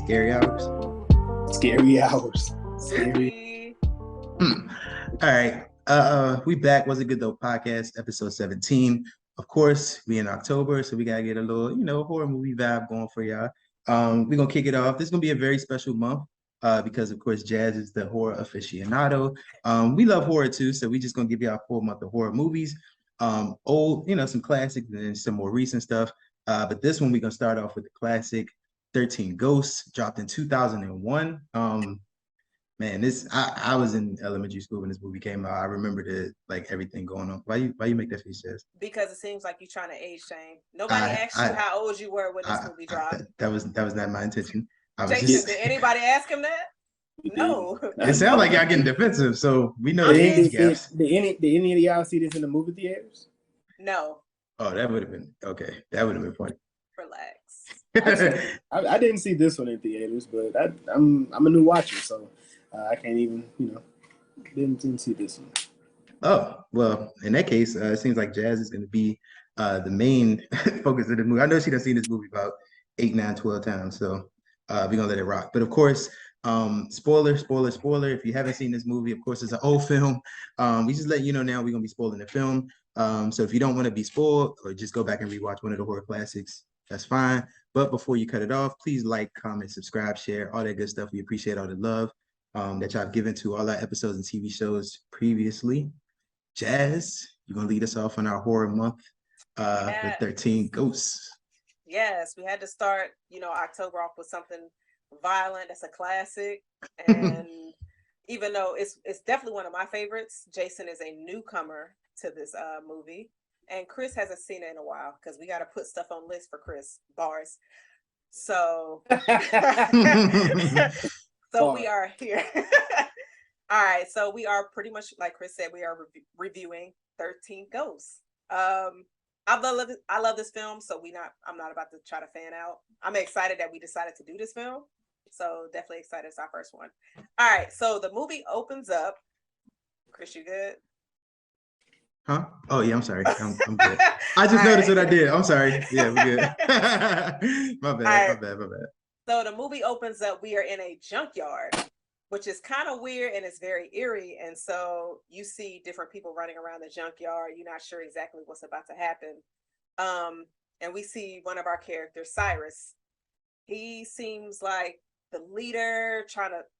Scary hours. Scary hours. Scary. All right. We back. Was it good though? Podcast episode 17. Of course, we in October, so we gotta get a little, horror movie vibe going for y'all. We're gonna kick it off. This is gonna be a very special month, because of course Jazz is the horror aficionado. We love horror too, so we just gonna give you our full month of horror movies. Old, some classics and then some more recent stuff. But this one we're gonna start off with the classic 13 Ghosts, dropped in 2001. Man, I was in elementary school when this movie came out. I remember everything going on. Why you make that face, Jess? Because it seems like you're trying to age shame. Nobody asked you how old you were when this movie dropped. That was not my intention. Jason, did anybody ask him that? No. It sounds like y'all getting defensive, so we know the age gaps. Did any of y'all see this in the movie theaters? No. Oh, that would have been okay. That would have been funny. Relax. I didn't see this one in theaters, but I'm a new watcher, so I can't even, didn't see this one. Oh, well, in that case, it seems like Jazz is going to be the main focus of the movie. I know she done seen this movie about 8, 9, 12 times, so we're going to let it rock. But of course, spoiler. If you haven't seen this movie, of course, it's an old film. We just let you know now we're going to be spoiling the film. So if you don't want to be spoiled or just go back and rewatch one of the horror classics, that's fine. But before you cut it off, please like, comment, subscribe, share, all that good stuff. We appreciate all the love that y'all have given to all our episodes and TV shows previously. Jazz, you're going to lead us off on our horror month with 13 Ghosts. Yes, we had to start, October off with something violent. That's a classic. And even though it's definitely one of my favorites, Jason is a newcomer to this movie. And Chris hasn't seen it in a while because we got to put stuff on list for Chris. Bars. So... So we are here. All right. So we are pretty much, like Chris said, we are reviewing 13 Ghosts. I love this film, so I'm not about to try to fan out. I'm excited that we decided to do this film. So definitely excited. It's our first one. All right. So the movie opens up. Chris, you good? Huh? Oh yeah, I'm sorry. I'm good. I just noticed what I did. I'm sorry. Yeah, we're good. My bad. So the movie opens up, we are in a junkyard, which is kind of weird and it's very eerie. And so you see different people running around the junkyard. You're not sure exactly what's about to happen. And we see one of our characters, Cyrus. He seems like the leader,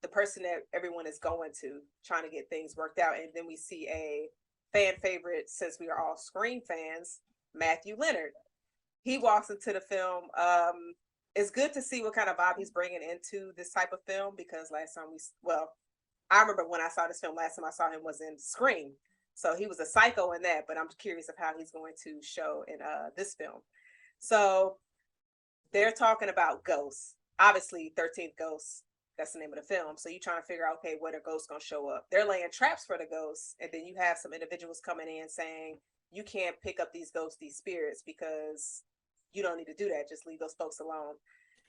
the person that everyone is going to, trying to get things worked out. And then we see a fan favorite, since we are all Scream fans, Matthew Leonard. He walks into the film. It's good to see what kind of vibe he's bringing into this type of film, because I remember when I saw this film last time I saw him was in Scream. So he was a psycho in that, but I'm curious of how he's going to show in this film. So they're talking about ghosts. Obviously, 13th Ghosts, that's the name of the film. So you're trying to figure out, okay, where the ghosts going to show up. They're laying traps for the ghosts. And then you have some individuals coming in saying, you can't pick up these ghosts, these spirits, because you don't need to do that. Just leave those folks alone.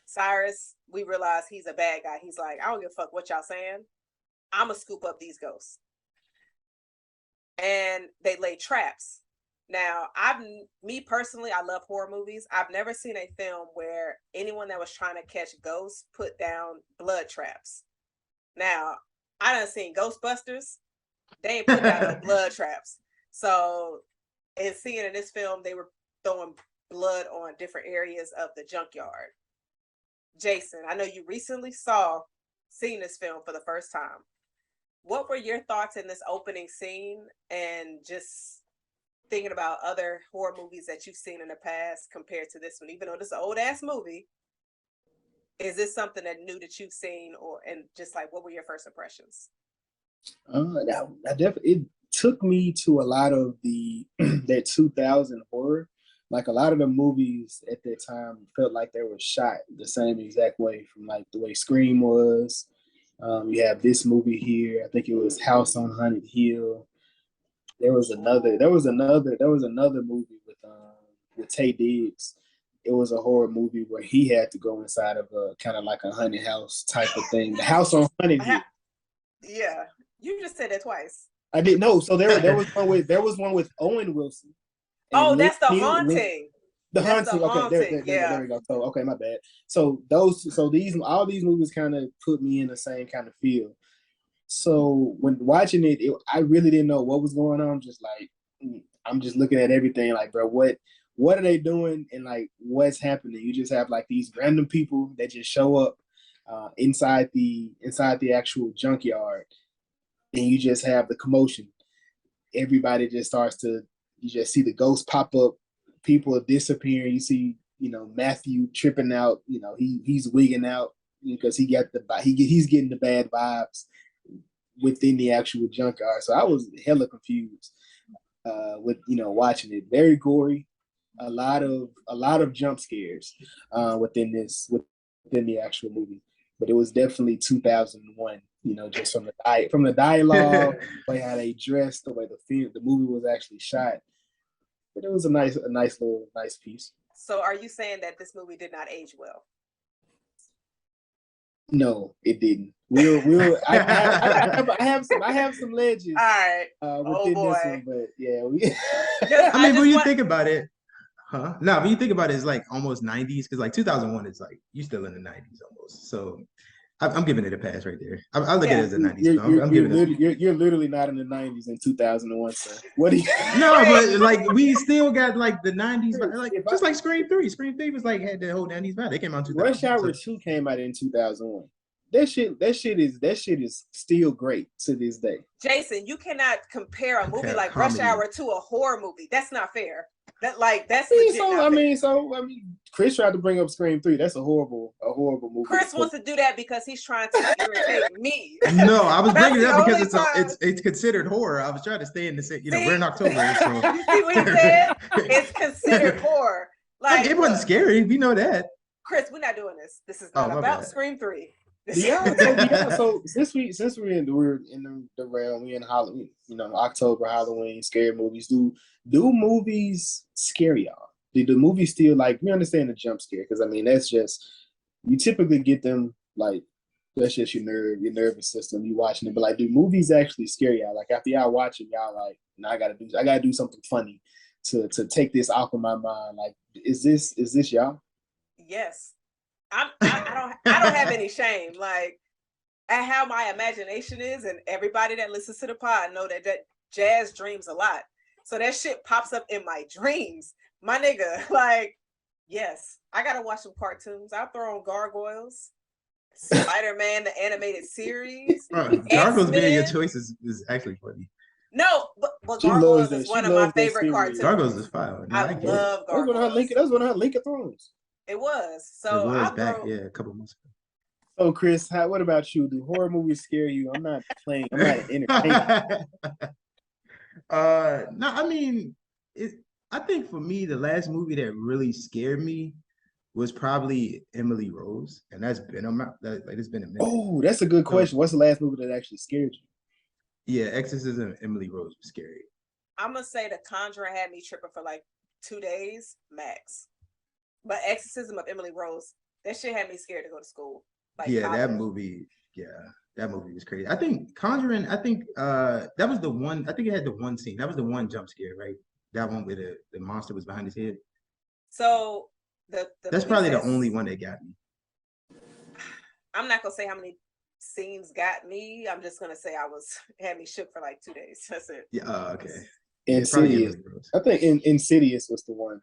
Cyrus, we realize he's a bad guy. He's like, I don't give a fuck what y'all saying. I'm gonna scoop up these ghosts. And they lay traps. Now, me personally, I love horror movies. I've never seen a film where anyone that was trying to catch ghosts put down blood traps. Now, I done seen Ghostbusters. They ain't put down no blood traps. So, and seeing in this film, they were throwing blood on different areas of the junkyard. Jason, I know you recently seen this film for the first time. What were your thoughts in this opening scene, and just thinking about other horror movies that you've seen in the past compared to this one? Even though this is an old ass movie, is this something that new that you've seen, and just like, what were your first impressions? It took me to a lot of that 2000 horror. Like, a lot of the movies at that time felt like they were shot the same exact way, from like the way Scream was. You have this movie here. I think it was House on Haunted Hill. There was another movie with Taye Diggs. It was a horror movie where he had to go inside of a kind of like a haunted house type of thing. The House on Haunted Hill. Yeah, you just said that twice. I didn't know. So there was one with Owen Wilson. Oh, that's The Haunting. The That's Haunting. the Okay, Haunting. there Yeah. we go. So okay, my bad. So all these movies kind of put me in the same kind of feel. So when watching it, I really didn't know what was going on. Just like I'm just looking at everything like, bro, what are they doing and like what's happening? You just have like these random people that just show up inside the actual junkyard, and you just have the commotion. Everybody just starts to, you just see the ghosts pop up, people are disappearing. You see, Matthew tripping out. He's wigging out because he's getting the bad vibes within the actual junkyard. So I was hella confused with watching it. Very gory, a lot of jump scares within the actual movie. But it was definitely 2001. Just from the dialogue, the way how they dressed, the way the movie was actually shot. But it was a nice piece. So are you saying that this movie did not age well? No, it didn't. I have some legends. All right. Within this one, but yeah, I mean, when you think about it, No, when you think about it, it's like almost 90s because like 2001 is like you still in the 90s almost. So I'm giving it a pass right there. I look at it as a 90s film. You're literally not in the 90s in 2001, sir. What do you? No, but like we still got like the 90s, like just like Scream 3. Scream 3 was like had the whole 90s vibe. They came out in 2000. Rush Hour 2 came out in 2001. That shit is still great to this day. Jason, you cannot compare a movie like Rush Hour to a horror movie. That's not fair. That's Chris tried to bring up Scream 3. That's a horrible movie. Chris wants to do that because he's trying to irritate me. No, I was bringing it up because it's considered horror. I was trying to stay in the same, we're in October. So. You see what he said? It's considered horror. Like it wasn't scary. We know that. Chris, we're not doing this. This is not about Scream 3. So since we're in the realm, we in Halloween, October, Halloween, scary movies. Do movies scare y'all? Do the movies still, like, we understand the jump scare because that's just, you typically get them like, that's just your nervous system. You watching it, but like, do movies actually scare y'all? Like after y'all watching, y'all like, I gotta do something funny to take this off of my mind. Like, is this y'all? Yes. I don't have any shame. Like, at how my imagination is, and everybody that listens to the pod know that Jazz dreams a lot. So that shit pops up in my dreams. My nigga, like, yes, I gotta watch some cartoons. I'll throw on Gargoyles, Spider-Man, the animated series. Gargoyles being your choice is actually funny. No, but Gargoyles is one of my favorite cartoons. Gargoyles is fire. No, I love Gargoyles. That was one of her Link of Thrones. It was. So it was a couple months ago. So Chris, what about you? Do horror movies scare you? I'm not entertaining. No, I mean, I think for me, the last movie that really scared me was probably Emily Rose, and that's been it's been a minute. Oh, that's a good question. What's the last movie that actually scared you? Yeah, Exorcism, Emily Rose was scary. I'm gonna say The Conjuring had me tripping for like 2 days max. But Exorcism of Emily Rose, that shit had me scared to go to school. Like, that movie was crazy. I think Conjuring, that was the one, I think it had the one scene. That was the one jump scare, right? That one where the monster was behind his head. So that's probably the only one that got me. I'm not gonna say how many scenes got me. I'm just gonna say had me shook for like 2 days. That's it. Yeah, okay. Insidious. I think Insidious was the one.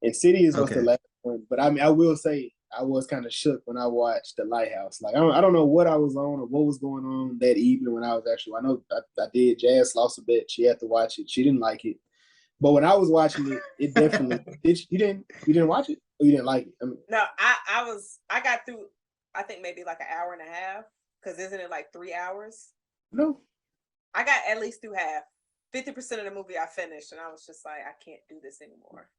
Insidious was the last one, but I will say I was kind of shook when I watched The Lighthouse. Like I don't know what I was on or what was going on that evening when I was actually. I know I did. Jazz lost a bet. She had to watch it. She didn't like it, but when I was watching it, it definitely. You didn't watch it, or you didn't like it? No, I got through. I think maybe like an hour and a half, because isn't it like 3 hours? No, I got at least through half. 50% of the movie I finished, and I was just like, I can't do this anymore.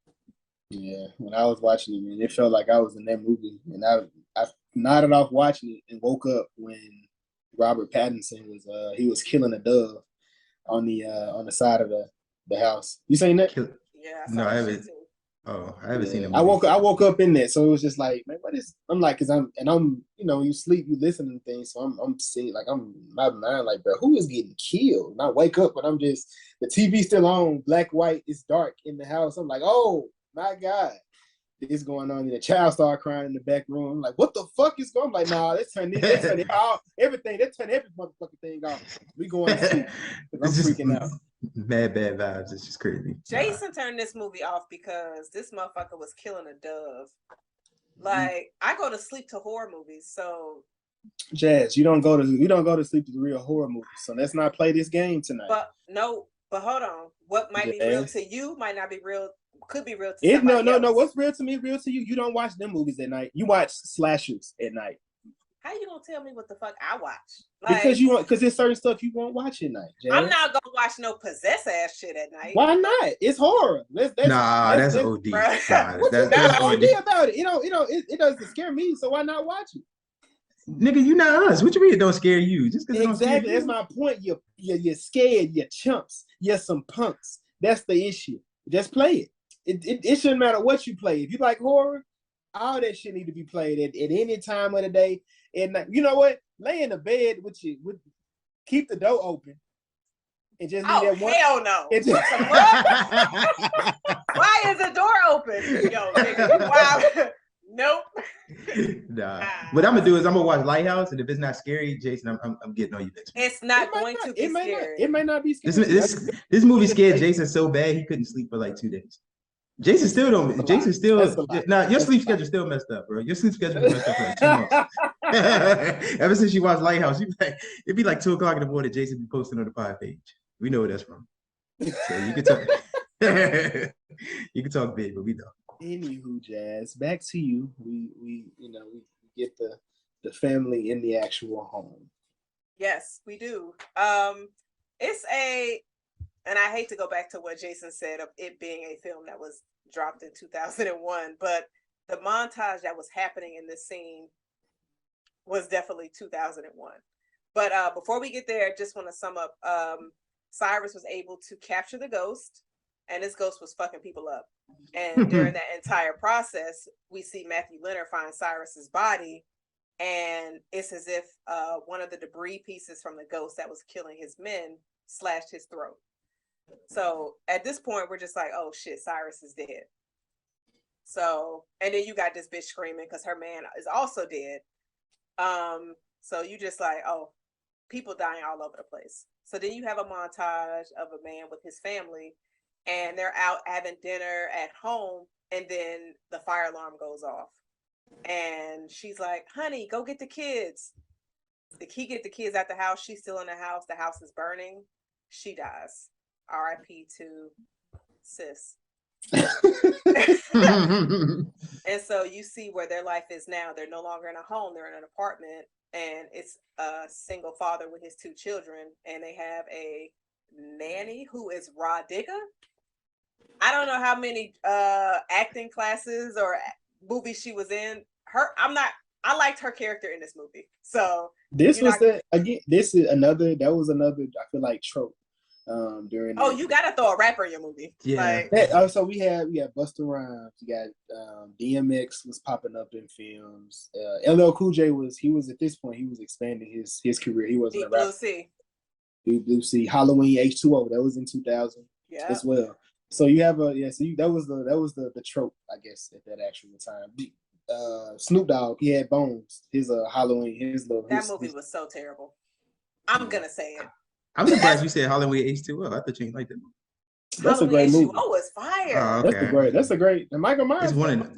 Yeah, when I was watching it, man, it felt like I was in that movie, and I nodded off watching it and woke up when Robert Pattinson was killing a dove on the side of the house. You seen that? Yeah. No, I haven't. Oh, I haven't seen it. I woke up in that, so it was just like, man, what is? I'm like, you sleep, you listen to things, so I'm seeing, like, I'm my mind like, bro, who is getting killed? And I wake up and I'm just, the TV still on, black, white, it's dark in the house. I'm like, oh my God. this going on, and the child started crying in the back room. I'm like, what the fuck is going on? I'm like, nah, let's turn it off. Everything, let's turn every motherfucking thing off. We going to sleep. I'm freaking out. Bad vibes. It's just crazy. Jason turned this movie off because this motherfucker was killing a dove. Like, I go to sleep to horror movies, so Jazz, you don't go to sleep to the real horror movies. So let's not play this game tonight. But hold on. What might be real to you might not be real. Could be real to somebody else. No. What's real to me, real to you. You don't watch them movies at night. You watch slashers at night. How you gonna tell me what the fuck I watch? Like, because there's certain stuff you won't watch at night. Jazz. I'm not gonna watch no possess ass shit at night. Why not? It's horror. That's OD. That's OD about it. It doesn't scare me. So why not watch it? Nigga, you not us. What you mean it don't scare you? Just because exactly. That's my point. You're scared. You're chumps. You're some punks. That's the issue. Just play it. It shouldn't matter what you play. If you like horror, all that shit need to be played at any time of the day. And you know what? Lay in the bed with you. Keep the door open. And just hell no. Why is the door open? Yo, nigga, wow. Nope. Nah. What I'm gonna do is I'm gonna watch Lighthouse, and if it's not scary, Jason, I'm getting on you next week. It's not going to be scary. It might not be scary. This movie scared Jason so bad he couldn't sleep for like 2 days. Jason still don't. Jason still. Nah, your sleep schedule still messed up, bro. Your sleep schedule messed up for like 2 months. Ever since you watched Lighthouse, it'd be like 2 o'clock in the morning. Jason be posting on the pod page. We know where that's from. So you can talk. You can talk big, but we don't. Anywho, Jazz, back to you. We get the family in the actual home. Yes, we do. And I hate to go back to what Jason said of it being a film that was dropped in 2001, but the montage that was happening in this scene was definitely 2001. But before we get there, I just want to sum up. Cyrus was able to capture the ghost, and this ghost was fucking people up. And during that entire process, we see Matthew Leonard find Cyrus's body, and it's as if one of the debris pieces from the ghost that was killing his men slashed his throat. So at this point, we're just like, oh shit, Cyrus is dead. So, and then you got this bitch screaming because her man is also dead. So you just like, oh, people dying all over the place. So then you have a montage of a man with his family, and they're out having dinner at home, and then the fire alarm goes off. And she's like, honey, go get the kids. He get the kids out the house. She's still in the house. The house is burning. She dies. R.I.P. to sis. And so you see where their life is now. They're no longer in a home. They're in an apartment, and it's a single father with his 2 children, and they have a nanny who is Rod Digger. I don't know how many acting classes or movies she was in. I liked her character in this movie. So this was another I feel like trope. During you gotta throw a rapper in your movie. Yeah. So we had Busta Rhymes, we got DMX was popping up in films. LL Cool J was at this point he was expanding his career. He wasn't a rapper. Blue Sea, Halloween, H2O, that was in 2000 as well. So you have that was the trope, I guess, at that actual time. Snoop Dogg, he had Bones, his Halloween, that movie was so terrible. I'm gonna say it. I'm surprised you said Halloween H2O. I thought you didn't like that movie. That's a great movie. Oh, it's fire. Oh, okay. That's a great. And Michael Myers. It's one of them.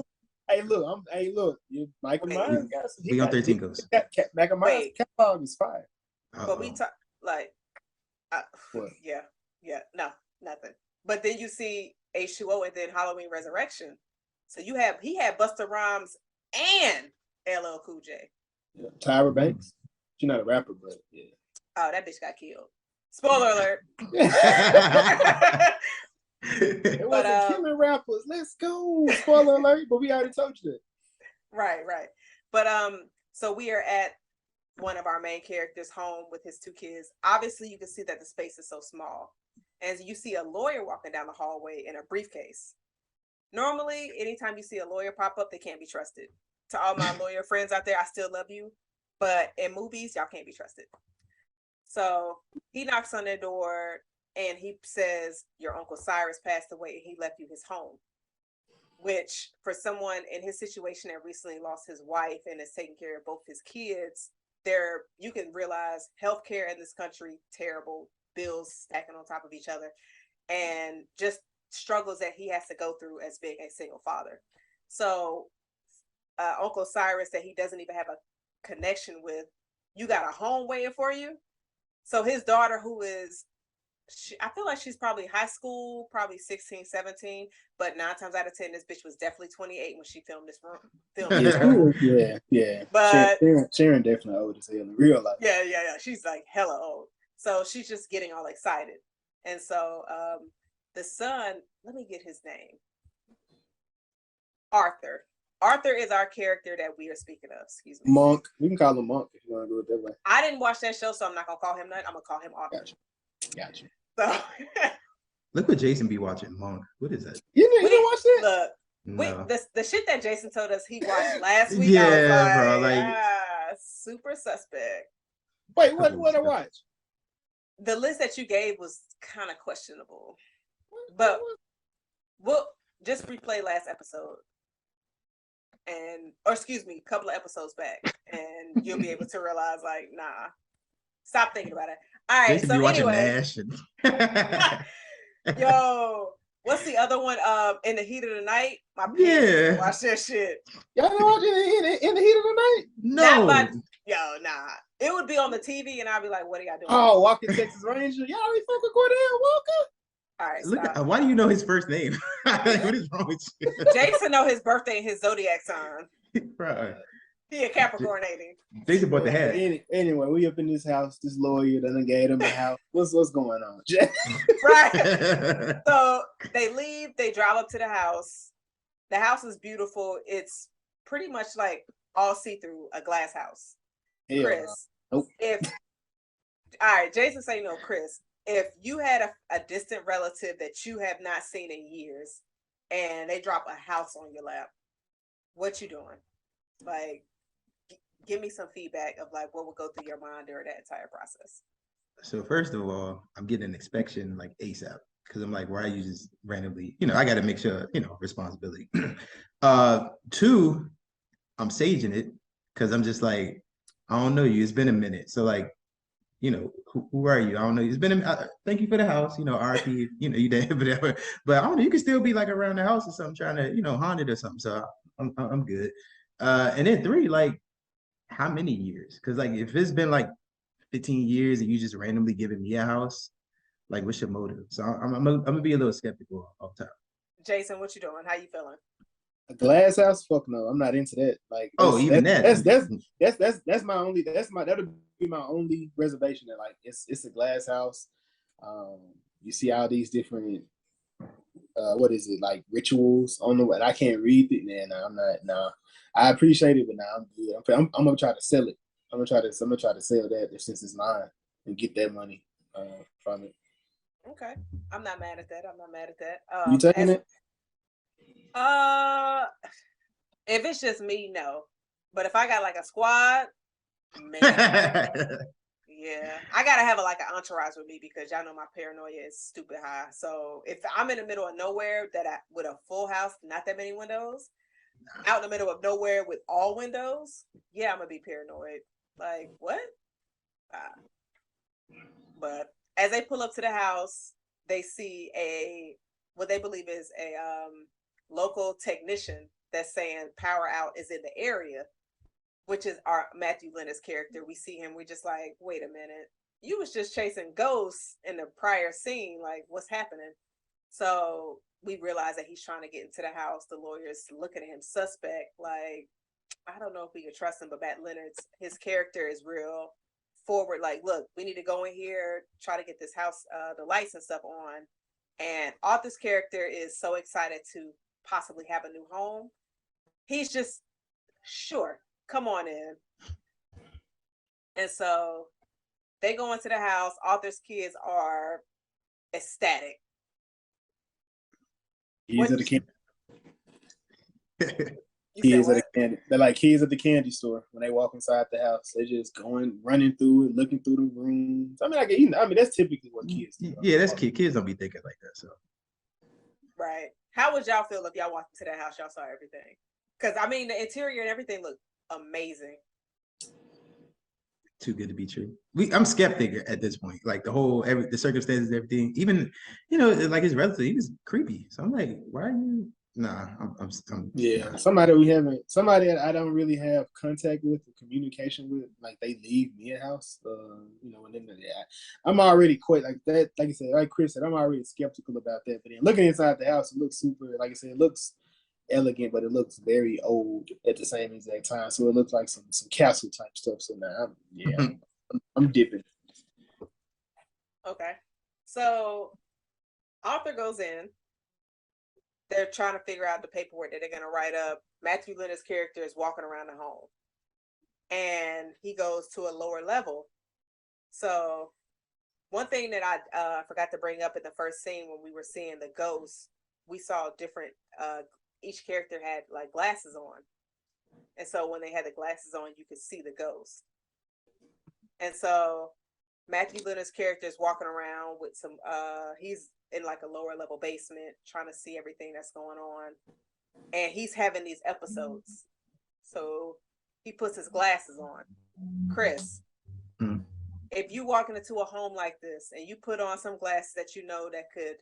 Hey, look. Michael Myers. We on 13 goes. Michael Myers catalog is fire. But we talk like, no, nothing. But then you see H2O and then Halloween Resurrection. So he had Busta Rhymes and LL Cool J. Yeah. Tyra Banks. She's not a rapper, but yeah. Oh, that bitch got killed. Spoiler alert. It wasn't killing rappers. Let's go. Spoiler alert, but we already told you that. Right. But so we are at one of our main characters' home with his 2 kids. Obviously, you can see that the space is so small. And you see a lawyer walking down the hallway in a briefcase. Normally, anytime you see a lawyer pop up, they can't be trusted. To all my lawyer friends out there, I still love you. But in movies, y'all can't be trusted. So he knocks on their door and he says, your Uncle Cyrus passed away and he left you his home. which for someone in his situation that recently lost his wife and is taking care of both his kids, you can realize healthcare in this country, terrible, bills stacking on top of each other, and just struggles that he has to go through as being a single father. So Uncle Cyrus, that he doesn't even have a connection with, you got a home waiting for you. So his daughter, who is, I feel like she's probably high school, probably 16, 17, but 9 times out of 10, this bitch was definitely 28 when she filmed this film. Yeah. But Sharon definitely old as hell in real life. Yeah. She's like hella old. So she's just getting all excited. And so the son, let me get his name. Arthur. Arthur is our character that we are speaking of. Excuse me. Monk. We can call him Monk if you want to do it that way. I didn't watch that show, so I'm not gonna call him that. I'm gonna call him Arthur. Gotcha. So Look what Jason be watching, Monk. What is that? You didn't watch that? Look, No. the shit that Jason told us he watched last week. Yeah, I was bro, like super suspect. Wait, what I watch? The list that you gave was kind of questionable, but we'll just replay last episode. Or excuse me, a couple of episodes back, and you'll be able to realize, like, nah, stop thinking about it. All right, Jason so be watching anyway, MASH and yo, what's the other one? In the Heat of the Night. My parents watch that shit. Y'all don't watch it in the Heat of the Night? No. Nah. It would be on the TV, and I'd be like, "What are y'all doing?" Oh, Walking Texas Ranger. Y'all be fucking Cordell Walker. All right, look. Why do you know his first name? What is wrong with you? Jason know his birthday and his zodiac sign. Right. He a Capricornating. Jason bought the hat. Anyway, we up in this house. This lawyer done gave him a house. What's going on? Right. So they leave. They drive up to the house. The house is beautiful. It's pretty much like all see-through, a glass house. Hell, Chris, nope. All right, Jason say no, Chris. If you had a distant relative that you have not seen in years, and they drop a house on your lap, what you doing? Like, give me some feedback of like what would go through your mind during that entire process. So first of all, I'm getting an inspection like ASAP because I'm like, why are you just randomly? I got to make sure, responsibility. 2, I'm saging it because I'm just like, I don't know you. It's been a minute, so like, who are you? I don't know. It's been. Thank you for the house. RP. You did whatever. But I don't know. You can still be like around the house or something, trying to haunt it or something. So I'm good. And then 3, like, how many years? Because like if it's been like 15 years and you just randomly giving me a house, like what's your motive? So I'm gonna be a little skeptical off top. Jason, what you doing? How you feeling? A glass house? Fuck no, I'm not into that. Like, that's my only. That'll be my only reservation. That like it's a glass house. You see all these different. What is it like rituals on the? And I can't read it. Nah, I'm not. Nah, I appreciate it, but nah, I'm good. I'm gonna try to sell it. I'm gonna try to sell that since it's mine and get that money from it. Okay, I'm not mad at that. You taking it? If it's just me, no. But if I got like a squad, man, yeah, I gotta have like an entourage with me because y'all know my paranoia is stupid high. So if I'm in the middle of nowhere with a full house, not that many windows, out in the middle of nowhere with all windows, yeah, I'm gonna be paranoid. Like what? But as they pull up to the house, they see what they believe is a local technician that's saying power out is in the area, which is our Matthew Linda's character. We see him, we're just like, wait a minute, you was just chasing ghosts in the prior scene, like what's happening? So we realize that he's trying to get into the house. The lawyer's looking at him suspect, like, I don't know if we can trust him, but Matt Leonard's, his character is real forward, like, look, we need to go in here, try to get this house, the lights and stuff on. And Arthur's character is so excited to possibly have a new home. He's just, sure, come on in. And so they go into the house. Arthur's kids are ecstatic. Keys of the candy. They're like keys at the candy store when they walk inside the house. They're just running through it, looking through the rooms. I mean, that's typically what kids do. Yeah, that's kids don't be thinking like that. So right. How would y'all feel if y'all walked into that house, y'all saw everything? Because I mean, the interior and everything looked amazing. Too good to be true. I'm skeptic at this point. Like the circumstances, everything. Even like his relative, he was creepy. So I'm like, why are you? Nah, I'm Yeah, nah. somebody that I don't really have contact with or communication with, like they leave me a house, and then I'm already quite like that. Like I said, like Chris said, I'm already skeptical about that. But then looking inside the house, it looks super. Like I said, it looks elegant, but it looks very old at the same exact time. So it looks like some castle type stuff. So now I'm dipping. Okay, so Arthur goes in. They're trying to figure out the paperwork that they're going to write up. Matthew Linda's character is walking around the home, and he goes to a lower level. So one thing that I forgot to bring up in the first scene when we were seeing the ghosts, we saw different, each character had like glasses on. And so when they had the glasses on, you could see the ghost. And so Matthew Linda's character is walking around with some, he's in like a lower level basement trying to see everything that's going on. And he's having these episodes. So he puts his glasses on. Chris, if you walking into a home like this and you put on some glasses that you know that could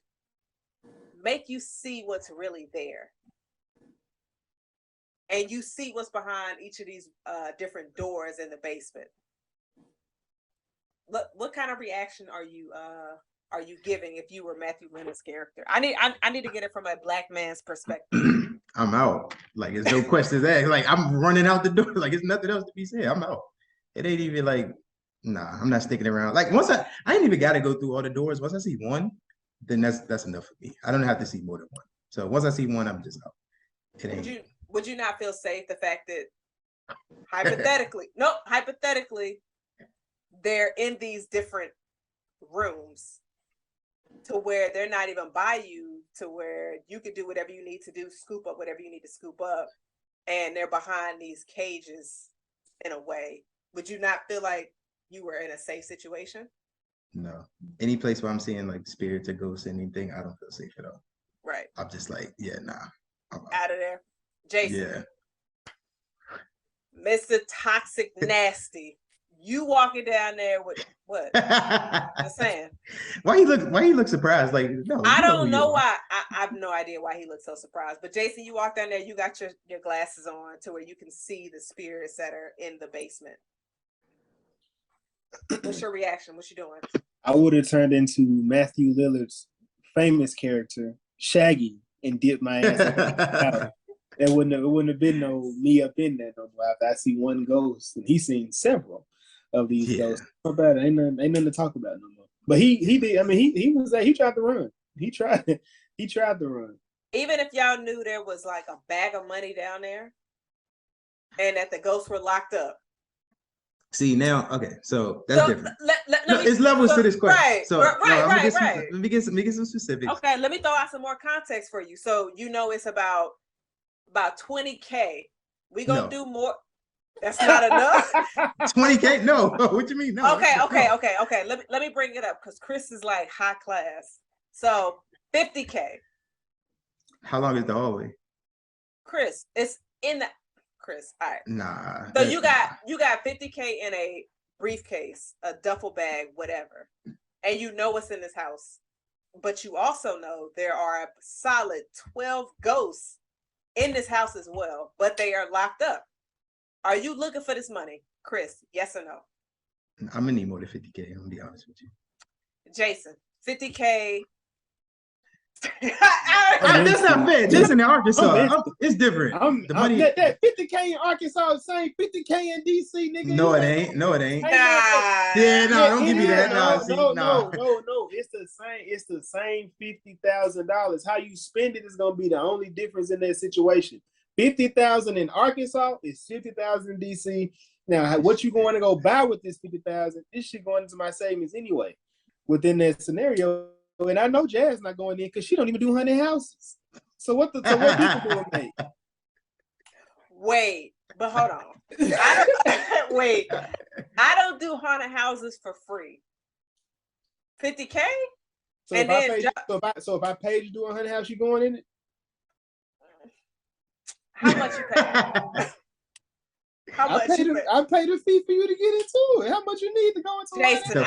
make you see what's really there, and you see what's behind each of these different doors in the basement, what kind of reaction are you giving if you were Matthew Linda's character? I need to get it from a Black man's perspective. I'm out. Like, there's no questions asked. Like, I'm running out the door. Like, it's nothing else to be said. I'm out. It ain't even like, nah, I'm not sticking around. Like, once I ain't even got to go through all the doors. Once I see one, then that's enough for me. I don't have to see more than one. So once I see one, I'm just out. Would you not feel safe the fact that hypothetically, they're in these different rooms to where they're not even by you, to where you could do whatever you need to do, scoop up whatever you need to scoop up, and they're behind these cages in a way? Would you not feel like you were in a safe situation? No. Any place where I'm seeing like spirits or ghosts or anything, I don't feel safe at all. Right. I'm just like, yeah, nah. I'm out of there. Jason. Yeah. Mr. Toxic Nasty. You walking down there with what? Just saying. Why you look surprised? Like, no. I don't know why. I have no idea why he looks so surprised. But Jason, you walk down there, you got your glasses on to where you can see the spirits that are in the basement. What's your reaction? What you doing? I would have turned into Matthew Lillard's famous character, Shaggy, and dipped my ass out. It wouldn't have been no me up in there no more. After I see one ghost, and he's seen several of these ghosts. Not bad. Ain't nothing to talk about no more. But he did. I mean, he was there. He tried to run. He tried to run. Even if y'all knew there was like a bag of money down there, and that the ghosts were locked up. See now, okay, so that's different. It's levels to this question. Right. Let me get some specifics. Okay, let me throw out some more context for you. So it's about 20K. We gonna do more. That's not enough. 20K? No. What you mean? No. Okay. Let me bring it up because Chris is like high class. So 50K. How long is the hallway? Chris, it's in the Chris. All right. Nah. So you got 50K in a briefcase, a duffel bag, whatever, and you know what's in this house. But you also know there are a solid 12 ghosts in this house as well, but they are locked up. Are you looking for this money, Chris? Yes or no? I'm gonna need more than 50K. I'm gonna be honest with you. Jason, 50K. That's not fair. Jason in Arkansas, it's different. The money that 50K in Arkansas is the same 50K in DC, nigga. No, it ain't. Don't give me that. No. It's the same. It's the same $50,000. How you spend it is gonna be the only difference in that situation. 50,000 in Arkansas is 50,000 in DC. Now, what you going to go buy with this 50,000? This shit going into my savings anyway. Within that scenario. And I know Jazz not going in because she don't even do haunted houses. So what people doing, mate? Wait, but hold on. I don't do haunted houses for free. 50K? So if I paid you to do a haunted house, you going in it? How much you pay? How much you pay? I paid a fee for you to get into it. How much you need to go into Jason,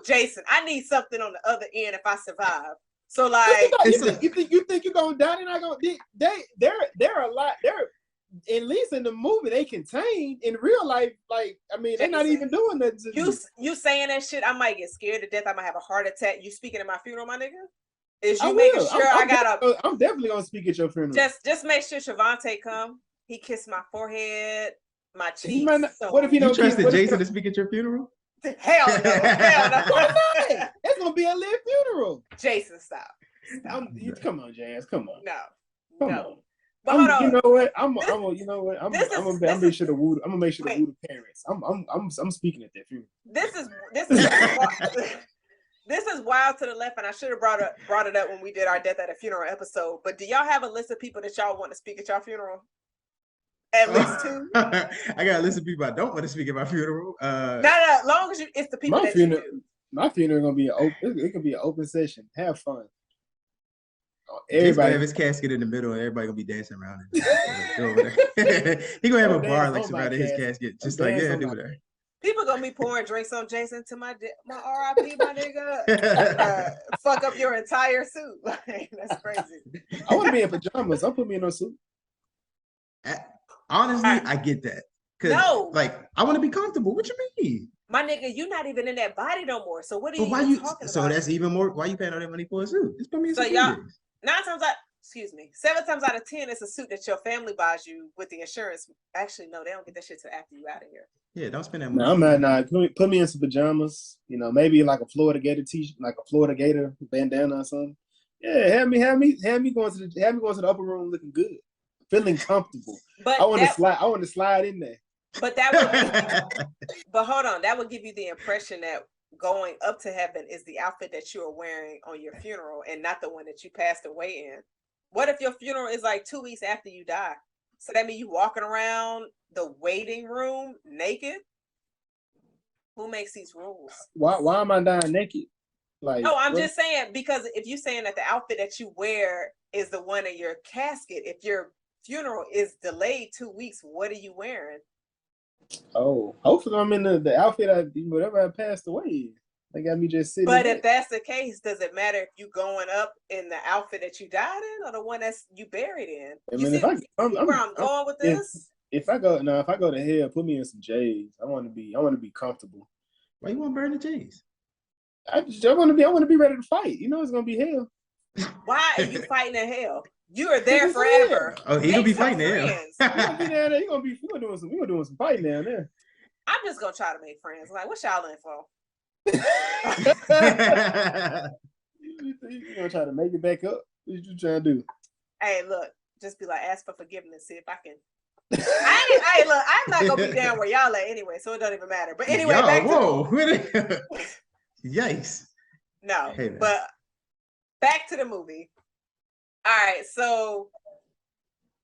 Jason, I need something on the other end if I survive. So like, you think you're gonna die? They're not gonna. They're a lot. They're at least in the movie they contain. In real life, like I mean, they're not even doing that. You saying that shit? I might get scared to death. I might have a heart attack. You speaking at my funeral, my nigga? Is you making sure I'm definitely gonna speak at your funeral. Just make sure Shavante come. He kissed my forehead, my cheeks. What if he don't trusted Jason to speak at your funeral? Hell no. Hell no. Why not? It's gonna be a lit funeral. Jason, stop. Come on, Jazz. Come on. No. Come on. But hold on. You know what? I'm gonna make sure the Woo the parents. I'm speaking at that funeral. This is wild to the left, and I should have brought it up when we did our death at a funeral episode. But do y'all have a list of people that y'all want to speak at your funeral? At least two. I got a list of people I don't want to speak at my funeral. No, as long as it's the people that you do. My funeral gonna be it could be an open session. Have fun. Everybody have his casket in the middle, and everybody gonna be dancing around it. He gonna have a bar like surrounding his casket, just like do that. People gonna be pouring drinks on Jason to my RIP, my nigga. Fuck up your entire suit. Like, that's crazy. I want to be in pajamas. Don't put me in no suit. Honestly, I get that. No, like I want to be comfortable. What you mean? My nigga, you not even in that body no more. So what are you talking about? So that's even more. Why you paying all that money for a suit? Just put me in some suit. 7 times out of 10, it's a suit that your family buys you with the insurance. Actually, no, they don't get that shit till after you out of here. Yeah, don't spend that money. No, I'm not. Put me in some pajamas. You know, maybe like a Florida Gator t-shirt, like a Florida Gator bandana or something. Yeah, have me going to the upper room looking good, feeling comfortable. But I want to slide in there. But that would but hold on, that would give you the impression that going up to heaven is the outfit that you are wearing on your funeral and not the one that you passed away in. What if your funeral is like 2 weeks after you die? So that means you walking around the waiting room naked? Who makes these rules? Why am I dying naked? Like, no, I'm just saying, because if you're saying that the outfit that you wear is the one in your casket, if your funeral is delayed 2 weeks, what are you wearing? Oh, hopefully I'm in the outfit whatever I passed away. They got me just sitting. But if that's the case, does it matter if you going up in the outfit that you died in or the one that's you buried in? I mean, I'm going with this. If I go to hell, put me in some J's. I want to be comfortable. Why you want to burn the J's? I want to be ready to fight. You know it's gonna be hell. Why are you fighting in hell? You are there forever. Oh, he gonna be fighting there. We're gonna be down there. We're doing some fighting down there. I'm just gonna try to make friends. Like, what y'all in for? You gonna try to make it back up? What you trying to do? Hey, look, just be like, ask for forgiveness. See if I can. I'm not gonna be down where y'all at anyway, so it don't even matter. But anyway, Yikes. No, but back to the movie. All right, so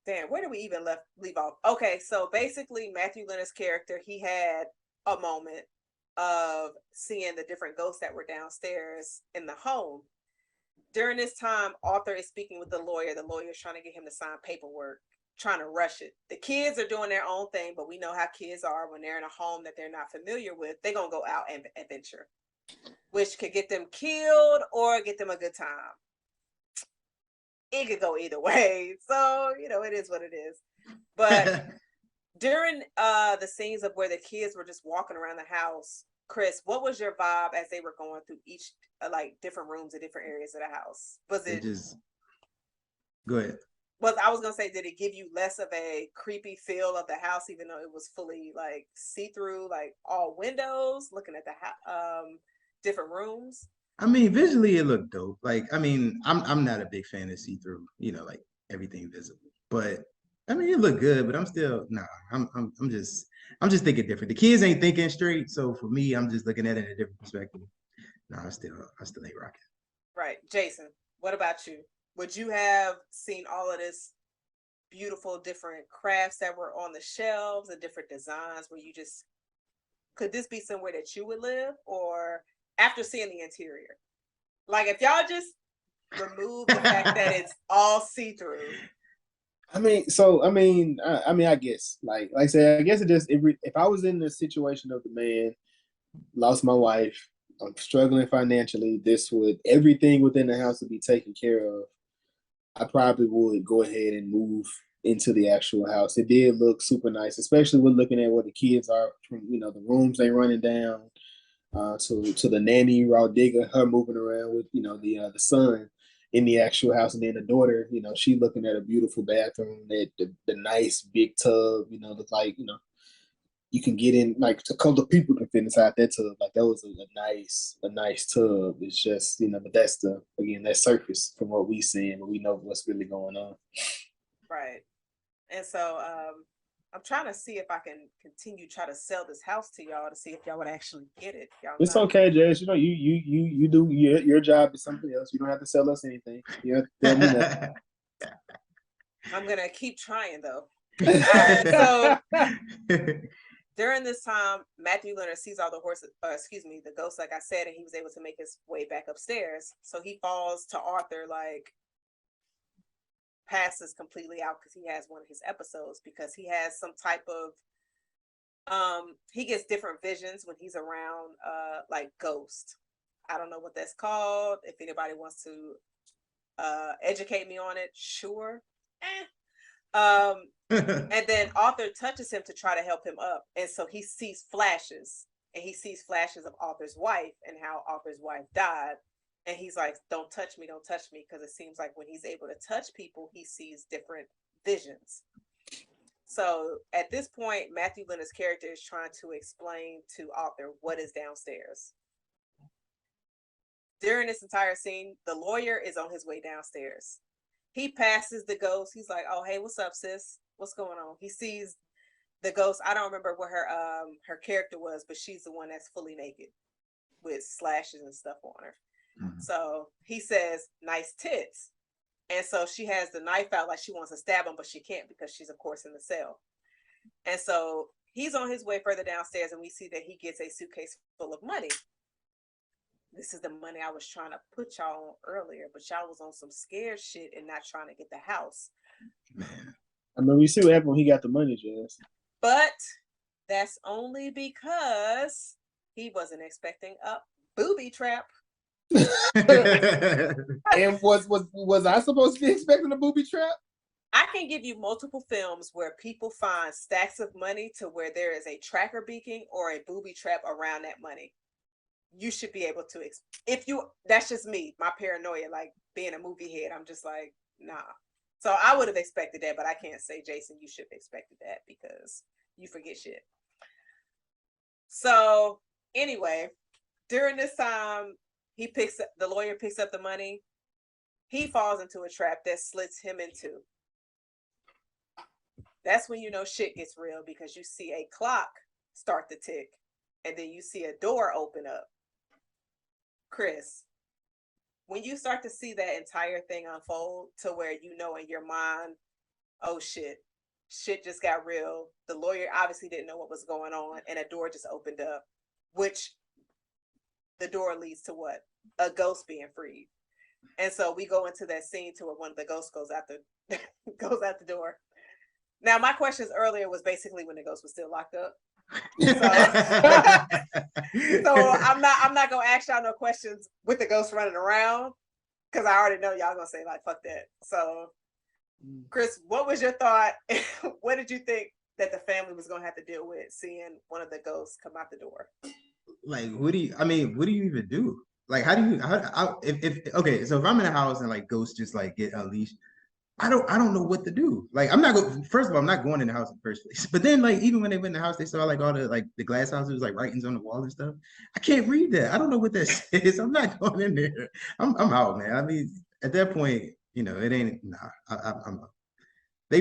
damn, where did we even leave off? Okay, so basically Matthew Leonard's character, he had a moment of seeing the different ghosts that were downstairs in the home. During this time, Arthur is speaking with the lawyer. The lawyer is trying to get him to sign paperwork, trying to rush it. The kids are doing their own thing, but we know how kids are when they're in a home that they're not familiar with. They're gonna go out and adventure, which could get them killed or get them a good time. It could go either way. So, it is what it is. But during the scenes of where the kids were just walking around the house, Chris, what was your vibe as they were going through each different rooms and different areas of the house? Was it just go ahead? Well, I was gonna say, did it give you less of a creepy feel of the house, even though it was fully like see-through, like all windows, looking at the different rooms? I mean, visually it looked dope. Like, I mean, I'm not a big fan of see-through, like everything visible. But I mean, it looked good. But I'm still I'm just thinking different. The kids ain't thinking straight, so for me, I'm just looking at it in a different perspective. No, I still ain't rocking. Right, Jason. What about you? Would you have seen all of this beautiful different crafts that were on the shelves and different designs where you just, could this be somewhere that you would live? Or after seeing the interior, like if y'all just remove the fact that it's all see-through, I guess, like I said, I guess if I was in the situation of the man, lost my wife, I'm struggling financially, everything within the house would be taken care of. I probably would go ahead and move into the actual house. It did look super nice, especially with looking at where the kids are from, the rooms they running down, to the nanny raw digger, her moving around with, the son in the actual house, and then the daughter, she looking at a beautiful bathroom, that the nice big tub, look like, you can get in, like a couple of people can fit inside that tub. Like that was a nice tub. It's just, but that's that surface from what we seeing, but we know what's really going on. Right. And so I'm trying to see if I can try to sell this house to y'all to see if y'all would actually get it. Y'all It's know. okay, Jess. You do your job is something else. You don't have to sell us anything. You have to tell me nothing. I'm gonna keep trying though. All right, so during this time, Matthew Leonard sees all the the ghosts, like I said, and he was able to make his way back upstairs. So he falls to Arthur, like passes completely out because he has one of his episodes, because he has some type of he gets different visions when he's around like ghost. I don't know what that's called. If anybody wants to educate me on it, sure. And then Arthur touches him to try to help him up, and so he sees flashes, of Arthur's wife and how Arthur's wife died, and he's like, don't touch me, because it seems like when he's able to touch people, he sees different visions. So at this point, Matthew Leonard's character is trying to explain to Arthur what is downstairs. During this entire scene, the lawyer is on his way downstairs. He passes the ghost. He's like, oh, hey, what's up, sis? What's going on? He sees the ghost. I don't remember what her character was, but she's the one that's fully naked with slashes and stuff on her. Mm-hmm. So he says, nice tits. And so she has the knife out like she wants to stab him, but she can't because she's, of course, in the cell. And so he's on his way further downstairs, and we see that he gets a suitcase full of money. This is the money I was trying to put y'all on earlier, but y'all was on some scared shit and not trying to get the house. Man. I mean, we see what happened when he got the money, Jess. But that's only because he wasn't expecting a booby trap. And was I supposed to be expecting a booby trap? I can give you multiple films where people find stacks of money to where there is a tracker beacon or a booby trap around that money. You should be able to, that's just me, my paranoia, like being a movie head. I'm just like, nah. So I would have expected that, but I can't say, Jason, you should have expected that because you forget shit. So anyway, during this time, the lawyer picks up the money. He falls into a trap that slits him in two. That's when you know shit gets real, because you see a clock start to tick, and then you see a door open up. Chris, when you start to see that entire thing unfold to where you know in your mind, oh shit just got real. The lawyer obviously didn't know what was going on, and a door just opened up, which the door leads to what? A ghost being freed. And so we go into that scene to where one of the ghosts goes out the door. Now, my questions earlier was basically when the ghost was still locked up. So I'm not gonna ask y'all no questions with the ghost running around, because I already know y'all gonna say like fuck that. So Chris, what was your thought? What did you think that the family was gonna have to deal with seeing one of the ghosts come out the door? Like, what do you even do? Like, okay, so if I'm in a house and like ghosts just like get unleashed, I don't know what to do. Like, first of all, I'm not going in the house in the first place. But then, like, even when they went in the house, they saw like all the glass houses, like writings on the wall and stuff. I can't read that. I don't know what that says. I'm not going in there. I'm out, man. I mean, at that point, it ain't. Nah, I'm. They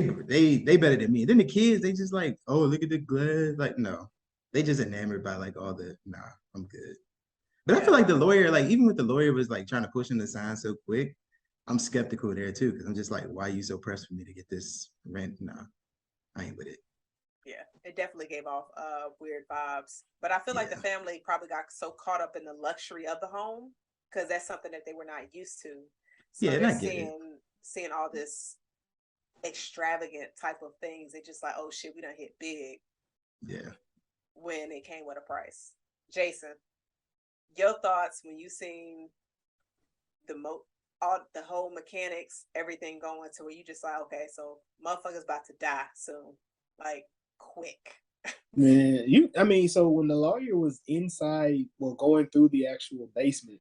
better than me. Then the kids, they just like, oh, look at the glass. Like, no, they just enamored by like all the. Nah, I'm good. But I feel like the lawyer, like even with the lawyer was like trying to push him to sign so quick. I'm skeptical there too, because I'm just like, why are you so pressed for me to get this rent? No, I ain't with it. Yeah, it definitely gave off weird vibes. But I feel like the family probably got so caught up in the luxury of the home, because that's something that they were not used to. So they're seeing all this extravagant type of things. They just like, oh shit, we done hit big. Yeah. When it came with a price. Jason, your thoughts when you seen all the whole mechanics, everything going to where you just like, okay, so motherfuckers about to die soon, like quick. Man, so when the lawyer was inside, well, going through the actual basement,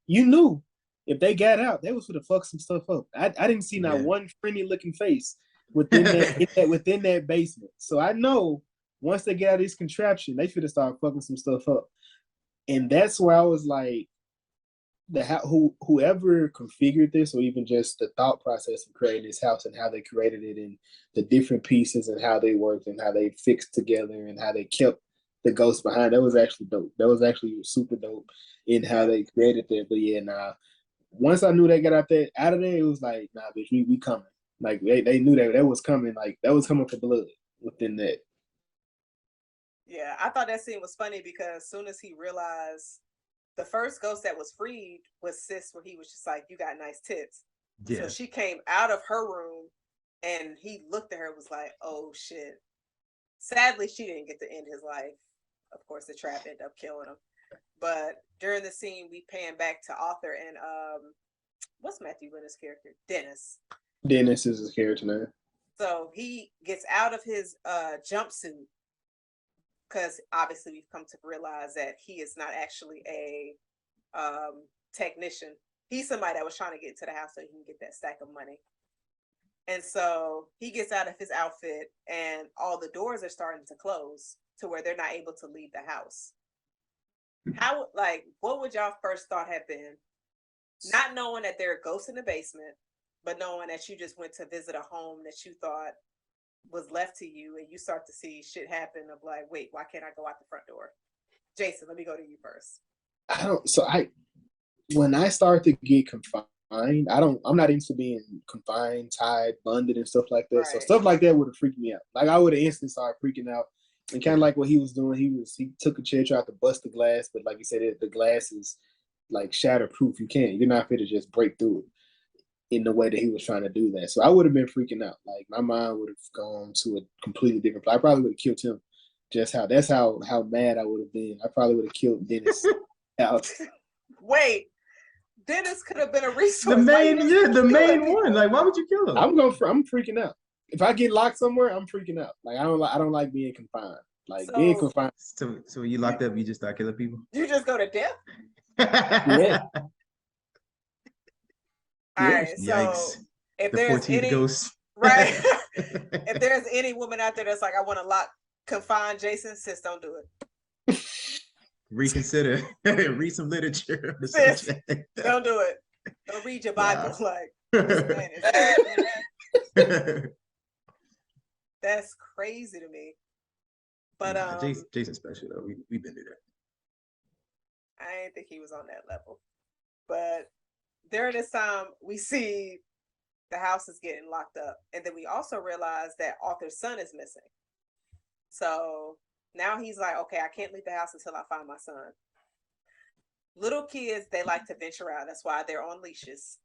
you knew if they got out, they was gonna fuck some stuff up. I didn't see not one friendly looking face within that basement. So I know once they get out of this contraption, they should have started fucking some stuff up. And that's where I was like, whoever configured this, or even just the thought process of creating this house and how they created it and the different pieces and how they worked and how they fixed together and how they kept the ghost behind, that was actually dope. That was actually super dope in how they created that. But yeah, once I knew they got out of there, it was like, nah, bitch, we coming. Like they knew that was coming. Like that was coming for blood within that. Yeah, I thought that scene was funny because as soon as he realized the first ghost that was freed was Sis, where he was just like, you got nice tits. Yeah. So she came out of her room and he looked at her and was like, oh shit. Sadly, she didn't get to end his life. Of course, the trap ended up killing him. But during the scene, we pan back to Arthur and what's Matthew Linner's character? Dennis. Dennis is his character name. So he gets out of his jumpsuit because obviously we've come to realize that he is not actually a technician. He's somebody that was trying to get into the house so he can get that stack of money. And so he gets out of his outfit and all the doors are starting to close to where they're not able to leave the house. What would y'all first thought have been? Not knowing that there are ghosts in the basement, but knowing that you just went to visit a home that you thought was left to you, and you start to see shit happen of like, wait, why can't I go out the front door? Jason, let me go to you first. When I start to get confined, I'm not into being confined, tied, bonded, and stuff like that. Right. So stuff like that would have freaked me out. Like I would have instantly started freaking out. And kind of like what he was doing, he took a chair, tried to bust the glass, but like you said, the glass is like shatterproof. You're not fit to just break through it in the way that he was trying to do that. So I would have been freaking out. Like my mind would have gone to a completely different place. I probably would have killed him. That's how mad I would have been. I probably would have killed Dennis out. Wait, Dennis could have been a resource. The main one. Like, why would you kill him? I'm freaking out. If I get locked somewhere, I'm freaking out. Like I don't like being confined. Like being confined. So when you locked up, you just start killing people? You just go to death? Yeah. All right. So yikes. If there's any ghost. Right. If there's any woman out there that's like, I want to confine Jason, sis, don't do it. Reconsider. Read some literature. Sis, don't do it. Don't read your Bible. That's crazy to me. But Jason's special though. We've been through that. I didn't think he was on that level. But during this time, we see the house is getting locked up. And then we also realize that Arthur's son is missing. So now he's like, okay, I can't leave the house until I find my son. Little kids, they like to venture out. That's why they're on leashes.